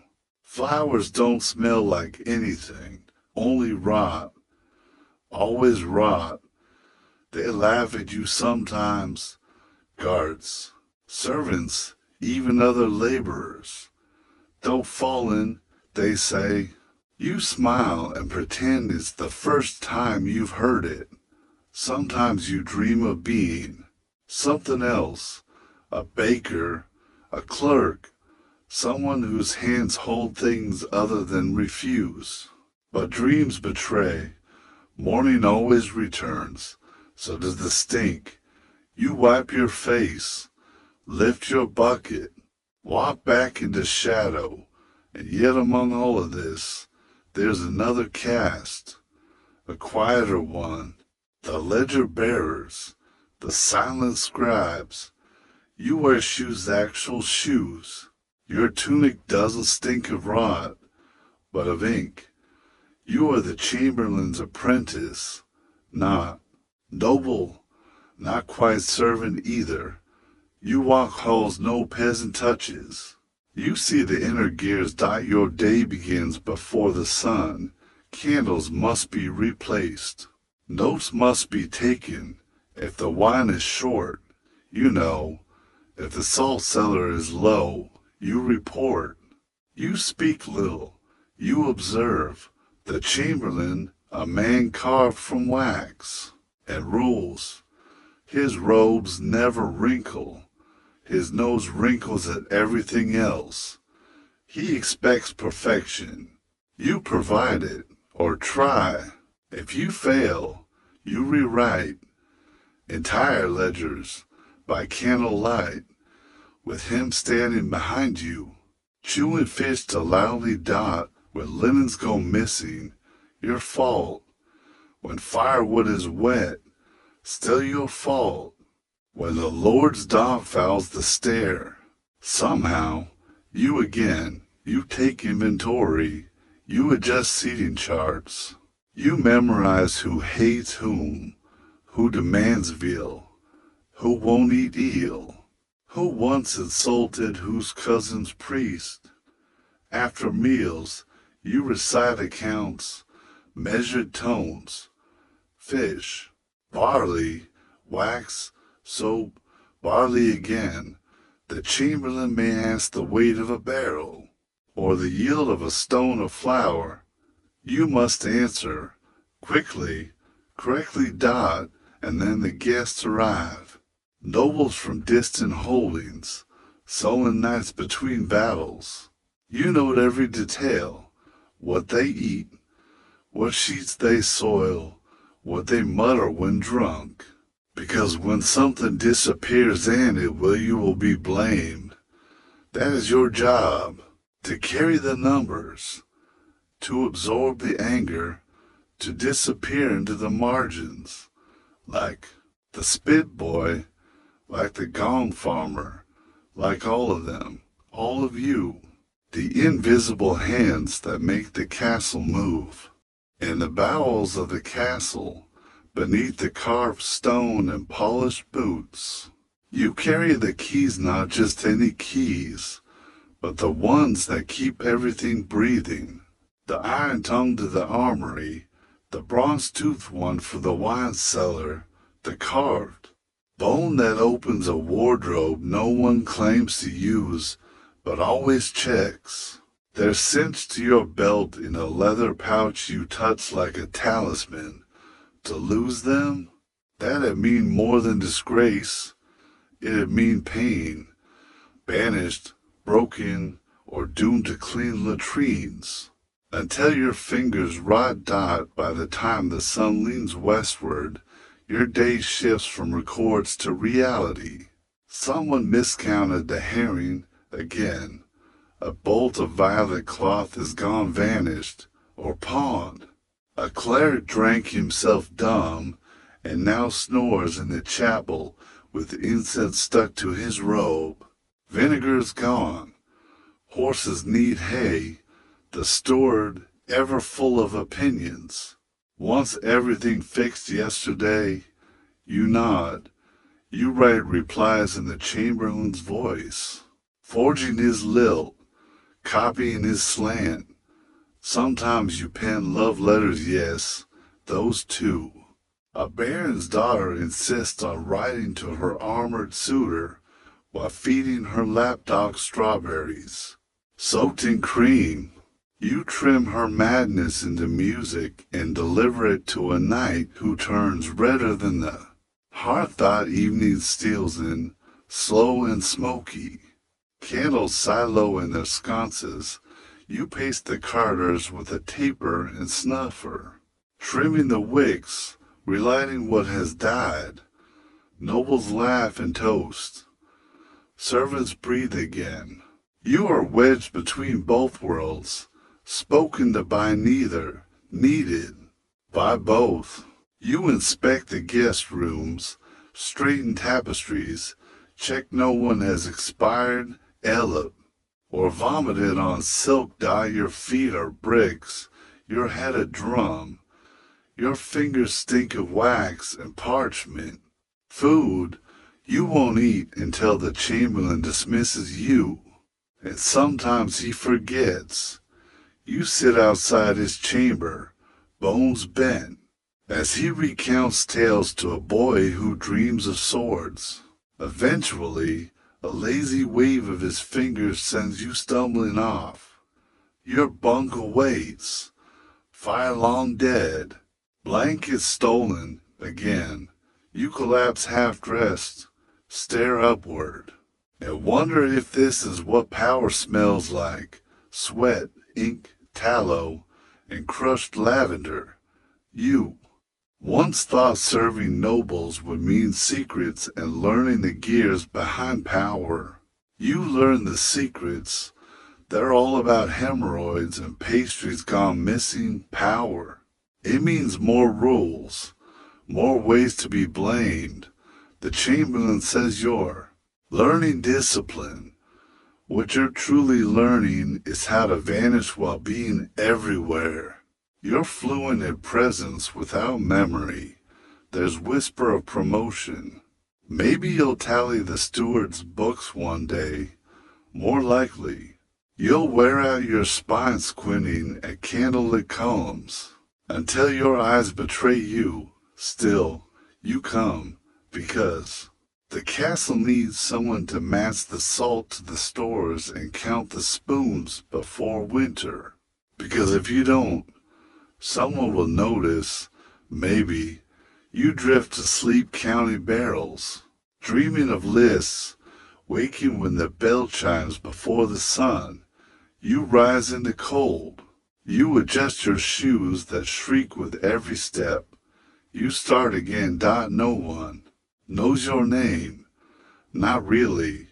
Flowers don't smell like anything, only rot. Always rot. They laugh at you sometimes. Guards, servants, even other laborers. Don't fall in, they say. You smile and pretend it's the first time you've heard it. Sometimes you dream of being something else, a baker, a clerk, someone whose hands hold things other than refuse. But dreams betray. Morning always returns. So does the stink. You wipe your face, lift your bucket, walk back into shadow, and yet among all of this, there's another caste, a quieter one, the ledger bearers, the silent scribes. You wear shoes, actual shoes. Your tunic doesn't stink of rot, but of ink. You are the chamberlain's apprentice, not noble, not quite servant either. You walk halls no peasant touches. You see the inner gears dot your day begins before the sun. Candles must be replaced. Notes must be taken. If the wine is short, you know. If the salt cellar is low, you report. You speak little. You observe. The chamberlain, a man carved from wax, and rules. His robes never wrinkle. His nose wrinkles at everything else. He expects perfection. You provide it, or try. If you fail, you rewrite. Entire ledgers, by candlelight, with him standing behind you, chewing fish to loudly dot when linens go missing. Your fault. When firewood is wet, still your fault. When the Lord's dog fouls the stair, somehow, you again, you take inventory, you adjust seating charts, you memorize who hates whom, who demands veal, who won't eat eel, who once insulted whose cousin's priest. After meals, you recite accounts, measured tones, fish, barley, wax, soap, barley again. The chamberlain may ask the weight of a barrel, or the yield of a stone of flour. You must answer, quickly, correctly dot, and then the guests arrive. Nobles from distant holdings, sullen nights between battles. You note every detail, what they eat, what sheets they soil, what they mutter when drunk. Because when something disappears and you will be blamed. That is your job, to carry the numbers, to absorb the anger, to disappear into the margins, like the spit boy, like the gong farmer, like all of them, all of you, the invisible hands that make the castle move. In the bowels of the castle, beneath the carved stone and polished boots. You carry the keys, not just any keys, but the ones that keep everything breathing. The iron tongue to the armory, the bronze-toothed one for the wine cellar, the carved bone that opens a wardrobe no one claims to use, but always checks. They're cinched to your belt in a leather pouch you touch like a talisman. To lose them, that'd mean more than disgrace. It'd mean pain, banished, broken, or doomed to clean latrines, until your fingers rot dot. By the time the sun leans westward, your day shifts from records to reality. Someone miscounted the herring again. A bolt of violet cloth is gone, vanished, or pawned. A cleric drank himself dumb, and now snores in the chapel with incense stuck to his robe. Vinegar's gone. Horses need hay. The steward ever full of opinions. Once everything fixed yesterday, you nod. You write replies in the chamberlain's voice, forging his lilt, copying his slant. Sometimes you pen love letters, yes, those too. A baron's daughter insists on writing to her armored suitor while feeding her lapdog strawberries, soaked in cream. You trim her madness into music and deliver it to a knight who turns redder than the hearth that evening steals in, slow and smoky. Candles silo in their sconces. You paste the carters with a taper and snuffer, trimming the wicks, relighting what has died. Nobles laugh and toast. Servants breathe again. You are wedged between both worlds, spoken to by neither, needed by both. You inspect the guest rooms, straighten tapestries, check no one has expired, elop, or vomited on silk dye. Your feet are bricks, your head a drum. Your fingers stink of wax and parchment. Food you won't eat until the chamberlain dismisses you, and sometimes he forgets. You sit outside his chamber, bones bent, as he recounts tales to a boy who dreams of swords. Eventually, a lazy wave of his fingers sends you stumbling off. Your bunk awaits, fire long dead, blankets stolen again. You collapse half-dressed, stare upward, and wonder if this is what power smells like: sweat, ink, tallow, and crushed lavender. You once thought serving nobles would mean secrets and learning the gears behind power. You learn the secrets. They're all about hemorrhoids and pastries gone missing. Power, it means more rules, more ways to be blamed. The chamberlain says you're learning discipline. What you're truly learning is how to vanish while being everywhere. You're fluent in presence without memory. There's whisper of promotion. Maybe you'll tally the steward's books one day. More likely, you'll wear out your spine squinting at candlelit columns until your eyes betray you. Still, you come, because the castle needs someone to match the salt to the stores and count the spoons before winter. Because if you don't, someone will notice. Maybe you drift to sleep counting barrels, dreaming of lists, waking when the bell chimes before the sun. You rise in the cold. You adjust your shoes that shriek with every step. You start again. No one knows your name. Not really.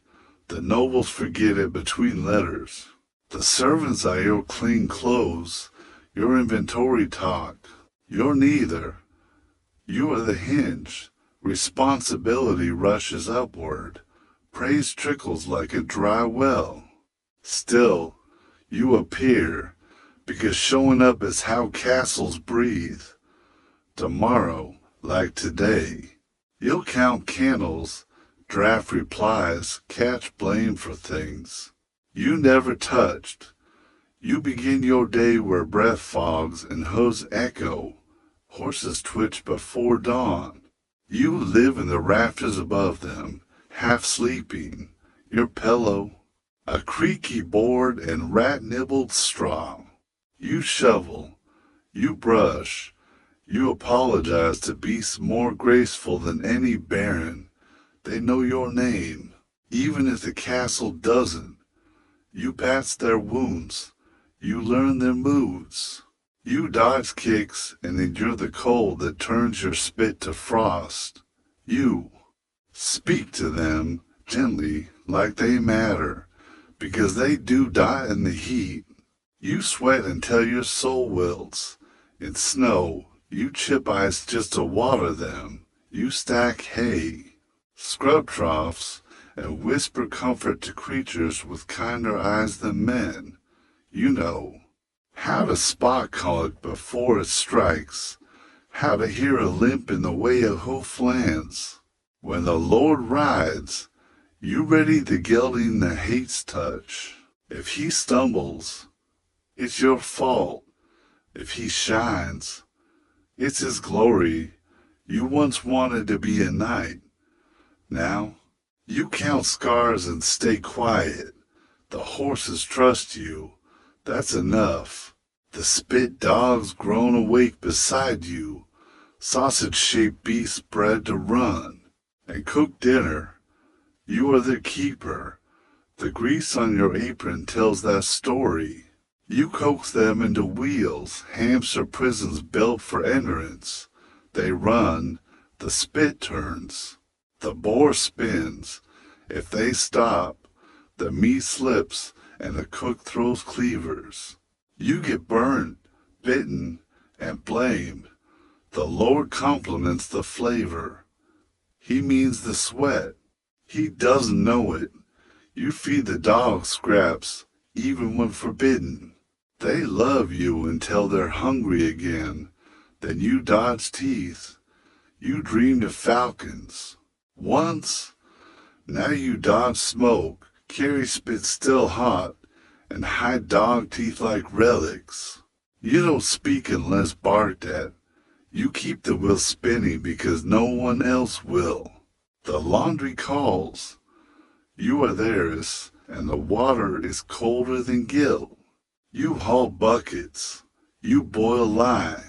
The nobles forget it between letters. The servants eye your clean clothes, your inventory talk. You're neither. You are the hinge. Responsibility rushes upward. Praise trickles like a dry well. Still, you appear, because showing up is how castles breathe. Tomorrow, like today. You'll count candles, draft replies, catch blame for things you never touched. You begin your day where breath fogs and hooves echo, horses twitch before dawn. You live in the rafters above them, half sleeping, your pillow, a creaky board and rat-nibbled straw. You shovel, you brush, you apologize to beasts more graceful than any baron. They know your name, even if the castle doesn't. You patch their wounds, you learn their moods. You dodge kicks and endure the cold that turns your spit to frost. You speak to them gently like they matter, because they do die in the heat. You sweat until your soul wilts. In snow, you chip ice just to water them. You stack hay, scrub troughs, and whisper comfort to creatures with kinder eyes than men. You know how to spot colic before it strikes, how to hear a limp in the way a hoof lands. When the Lord rides, you ready the gelding that hates touch. If he stumbles, it's your fault. If he shines, it's his glory. You once wanted to be a knight. Now, you count scars and stay quiet. The horses trust you. That's enough. The spit dogs groan awake beside you. Sausage-shaped beasts bred to run and cook dinner. You are their keeper. The grease on your apron tells that story. You coax them into wheels, hamster prisons built for entrance. They run, the spit turns, the boar spins. If they stop, the meat slips and the cook throws cleavers. You get burned, bitten, and blamed. The Lord compliments the flavor. He means the sweat. He doesn't know it. You feed the dogs scraps, even when forbidden. They love you until they're hungry again. Then you dodge teeth. You dreamed of falcons. Once, now you dodge smoke, carry spit still hot, and hide dog teeth like relics. You don't speak unless barked at. You keep the wheel spinning because no one else will. The laundry calls. You are theirs, and the water is colder than guilt. You haul buckets. You boil lye.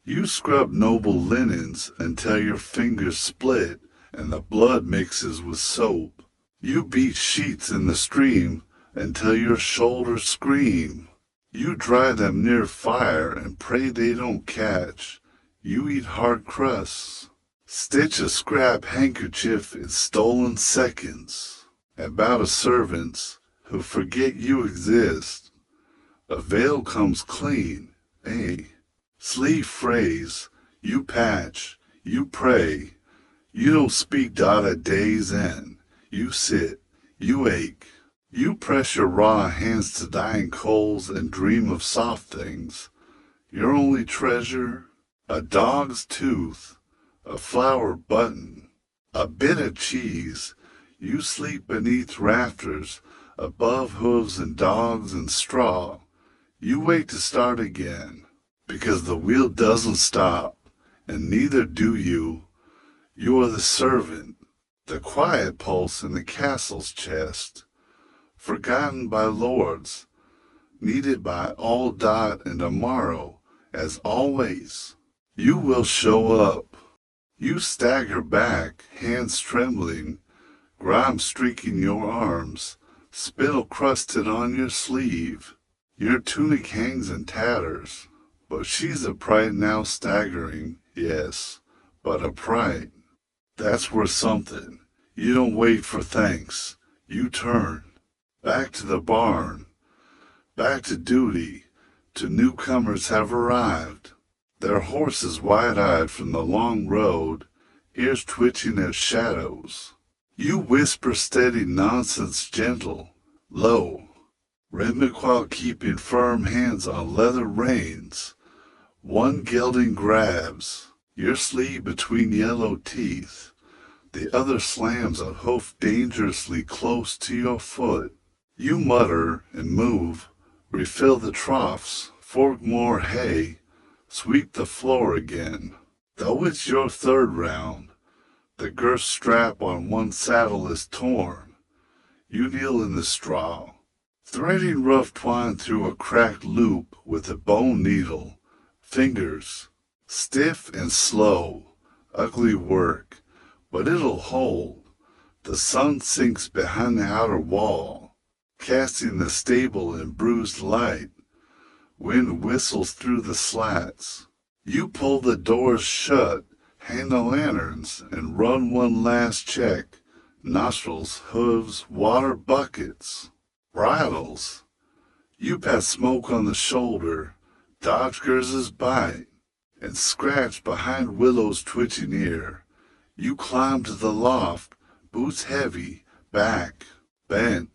You scrub noble linens until your fingers split and the blood mixes with soap. You beat sheets in the stream until your shoulders scream. You dry them near fire and pray they don't catch. You eat hard crusts. Stitch a scrap handkerchief in stolen seconds. About a servants who forget you exist. A veil comes clean, sleeve phrase, you patch, you pray. You don't speak dot at day's end. You sit, you ache. You press your raw hands to dying coals and dream of soft things. Your only treasure, a dog's tooth, a flower button, a bit of cheese. You sleep beneath rafters, above hooves and dogs and straw. You wait to start again, because the wheel doesn't stop, and neither do you. You are the servant, the quiet pulse in the castle's chest, forgotten by lords, needed by all Dot and tomorrow, as always. You will show up. You stagger back, hands trembling, grime streaking your arms, spittle crusted on your sleeve. Your tunic hangs in tatters, but she's a pride now staggering, yes, but a pride. That's worth something. You don't wait for thanks. You turn. Back to the barn. Back to duty. To newcomers have arrived. Their horses wide-eyed from the long road, ears twitching at shadows. You whisper steady nonsense gentle, low, rhythmic while keeping firm hands on leather reins. One gelding grabs. your sleeve between yellow teeth. The other slams a hoof dangerously close to your foot. You mutter and move, refill the troughs, fork more hay, sweep the floor again. Though it's your third round, the girth strap on one saddle is torn. You kneel in the straw, threading rough twine through a cracked loop with a bone needle, fingers stiff and slow, ugly work, but it'll hold. The sun sinks behind the outer wall, casting the stable in bruised light. Wind whistles through the slats. You pull the doors shut, hang the lanterns, and run one last check. Nostrils, hooves, water buckets, bridles. You pat Smoke on the shoulder, dodge Gurza's bite, and scratch behind Willow's twitching ear. You climb to the loft, boots heavy, back bent.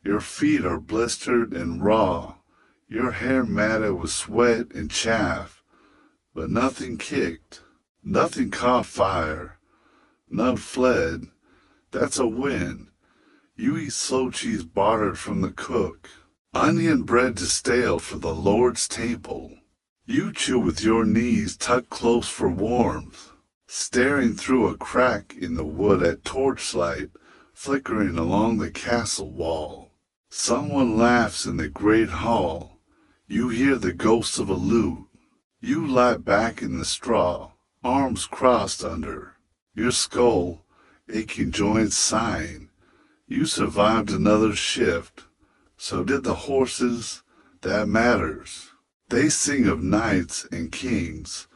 Your feet are blistered and raw, your hair matted with sweat and chaff, but nothing kicked, nothing caught fire, none fled. That's a win. You eat slow cheese bartered from the cook, onion bread to stale for the Lord's table. You chew with your knees tucked close for warmth, staring through a crack in the wood at torchlight flickering along the castle wall. Someone laughs in the great hall. You hear the ghost of a lute. You lie back in the straw, arms crossed under, your skull, aching joints sighing. You survived another shift. So did the horses. That matters. They sing of knights and kings,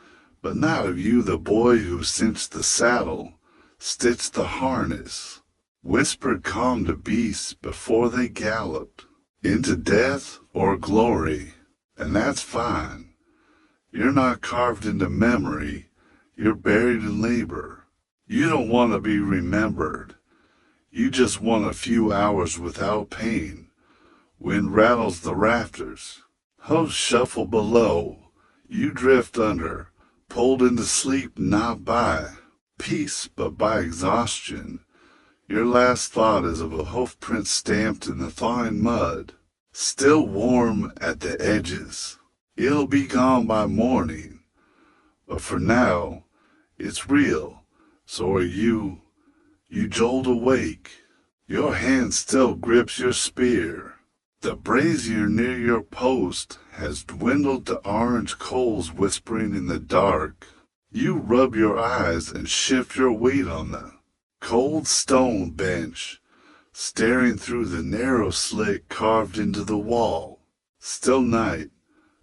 but not of you, the boy who cinched the saddle, stitched the harness, whispered calm to beasts before they galloped, into death or glory, and that's fine. You're not carved into memory, you're buried in labor. You don't want to be remembered. You just want a few hours without pain. Wind rattles the rafters. Hooves shuffle below. You drift under, pulled into sleep not by peace but by exhaustion. Your last thought is of a hoof print stamped in the thawing mud, still warm at the edges. It'll be gone by morning, but for now, it's real. So are you. You jolt awake. Your hand still grips your spear. The brazier near your post has dwindled to orange coals whispering in the dark. You rub your eyes and shift your weight on the cold stone bench, staring through the narrow slit carved into the wall. Still night,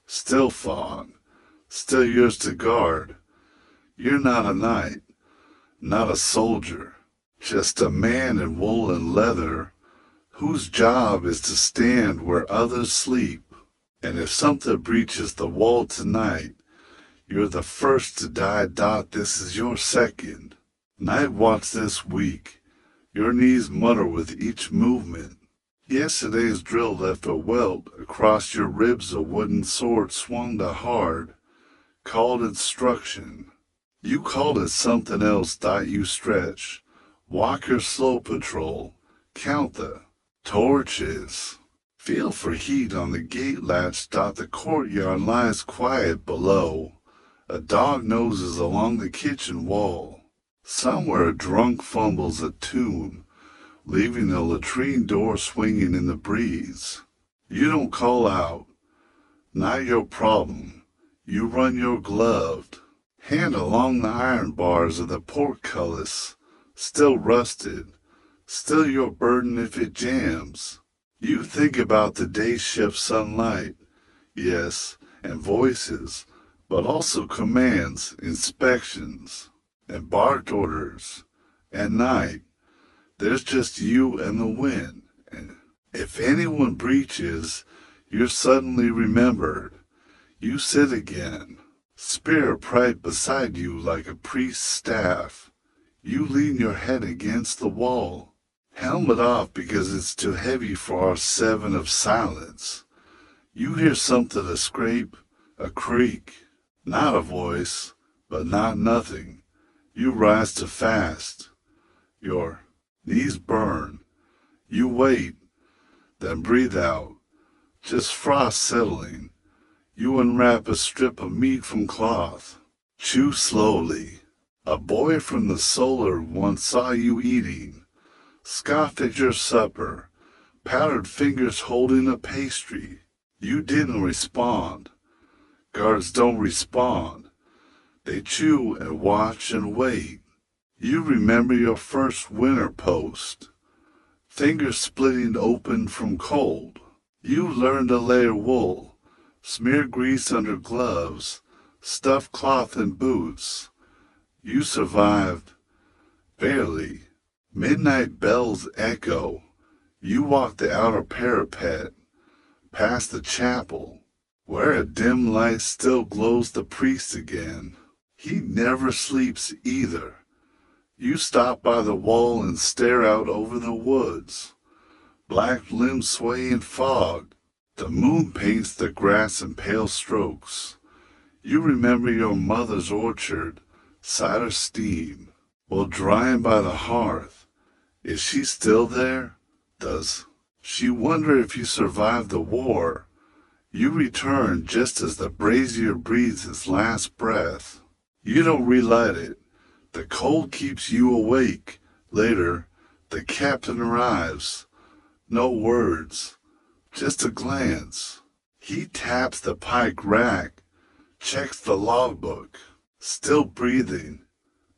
still fawn, still yours to guard. You're not a knight, not a soldier, just a man in wool and leather whose job is to stand where others sleep. And if something breaches the wall tonight, you're the first to die. This is your second. Night watch this week. Your knees mutter with each movement. Yesterday's drill left a welt across your ribs. A wooden sword swung to hard, called instruction. You called it something else. You stretch, walk your slow patrol, count the torches. Feel for heat on the gate latch. The courtyard lies quiet below. A dog noses along the kitchen wall. Somewhere a drunk fumbles a tune, leaving the latrine door swinging in the breeze. You don't call out. Not your problem. You run your gloved hand along the iron bars of the portcullis, still rusted, still your burden if it jams. You think about the day shift sunlight, yes, and voices, but also commands, inspections, and barked orders. At night, there's just you and the wind, and if anyone breaches, you're suddenly remembered. You sit again, spear pried beside you like a priest's staff. You lean your head against the wall, helmet off because it's too heavy for our 7 of silence. You hear something, a scrape, a creak, not a voice, but not nothing. You rise to fast. Your knees burn. You wait, then breathe out. Just frost settling. You unwrap a strip of meat from cloth. Chew slowly. A boy from the solar once saw you eating, scoffed at your supper, powdered fingers holding a pastry. You didn't respond. Guards don't respond. They chew and watch and wait. You remember your first winter post, fingers splitting open from cold. You learned to layer wool, smear grease under gloves, stuff cloth in boots. You survived, barely. Midnight bells echo. You walk the outer parapet, past the chapel, where a dim light still glows the priest again. He never sleeps either. You stop by the wall and stare out over the woods. Black limbs sway in fog. The moon paints the grass in pale strokes. You remember your mother's orchard, cider steam, while drying by the hearth. Is she still there? Does she wonder if you survived the war? You return just as the brazier breathes its last breath. You don't relight it. The cold keeps you awake. Later, the captain arrives. No words, just a glance. He taps the pike rack, checks the logbook. Still breathing.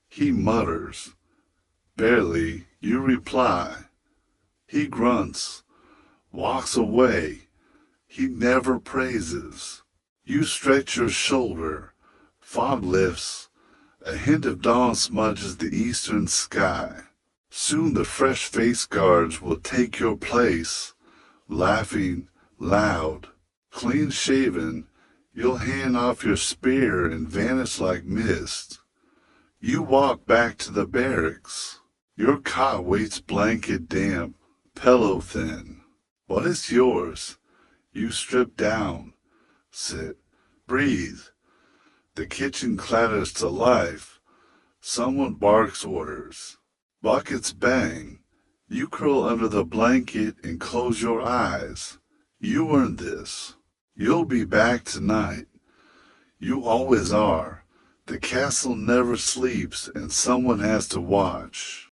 He mutters. Barely, you reply. He grunts, walks away. He never praises. You stretch your shoulder. Fog lifts. A hint of dawn smudges the eastern sky. Soon the fresh-faced guards will take your place. Laughing, loud, clean-shaven, you'll hand off your spear and vanish like mist. You walk back to the barracks. Your cot waits blanket damp, pillow thin. What is yours? You strip down, sit, breathe. The kitchen clatters to life. Someone barks orders. Buckets bang. You curl under the blanket and close your eyes. You earned this. You'll be back tonight. You always are. The castle never sleeps and someone has to watch.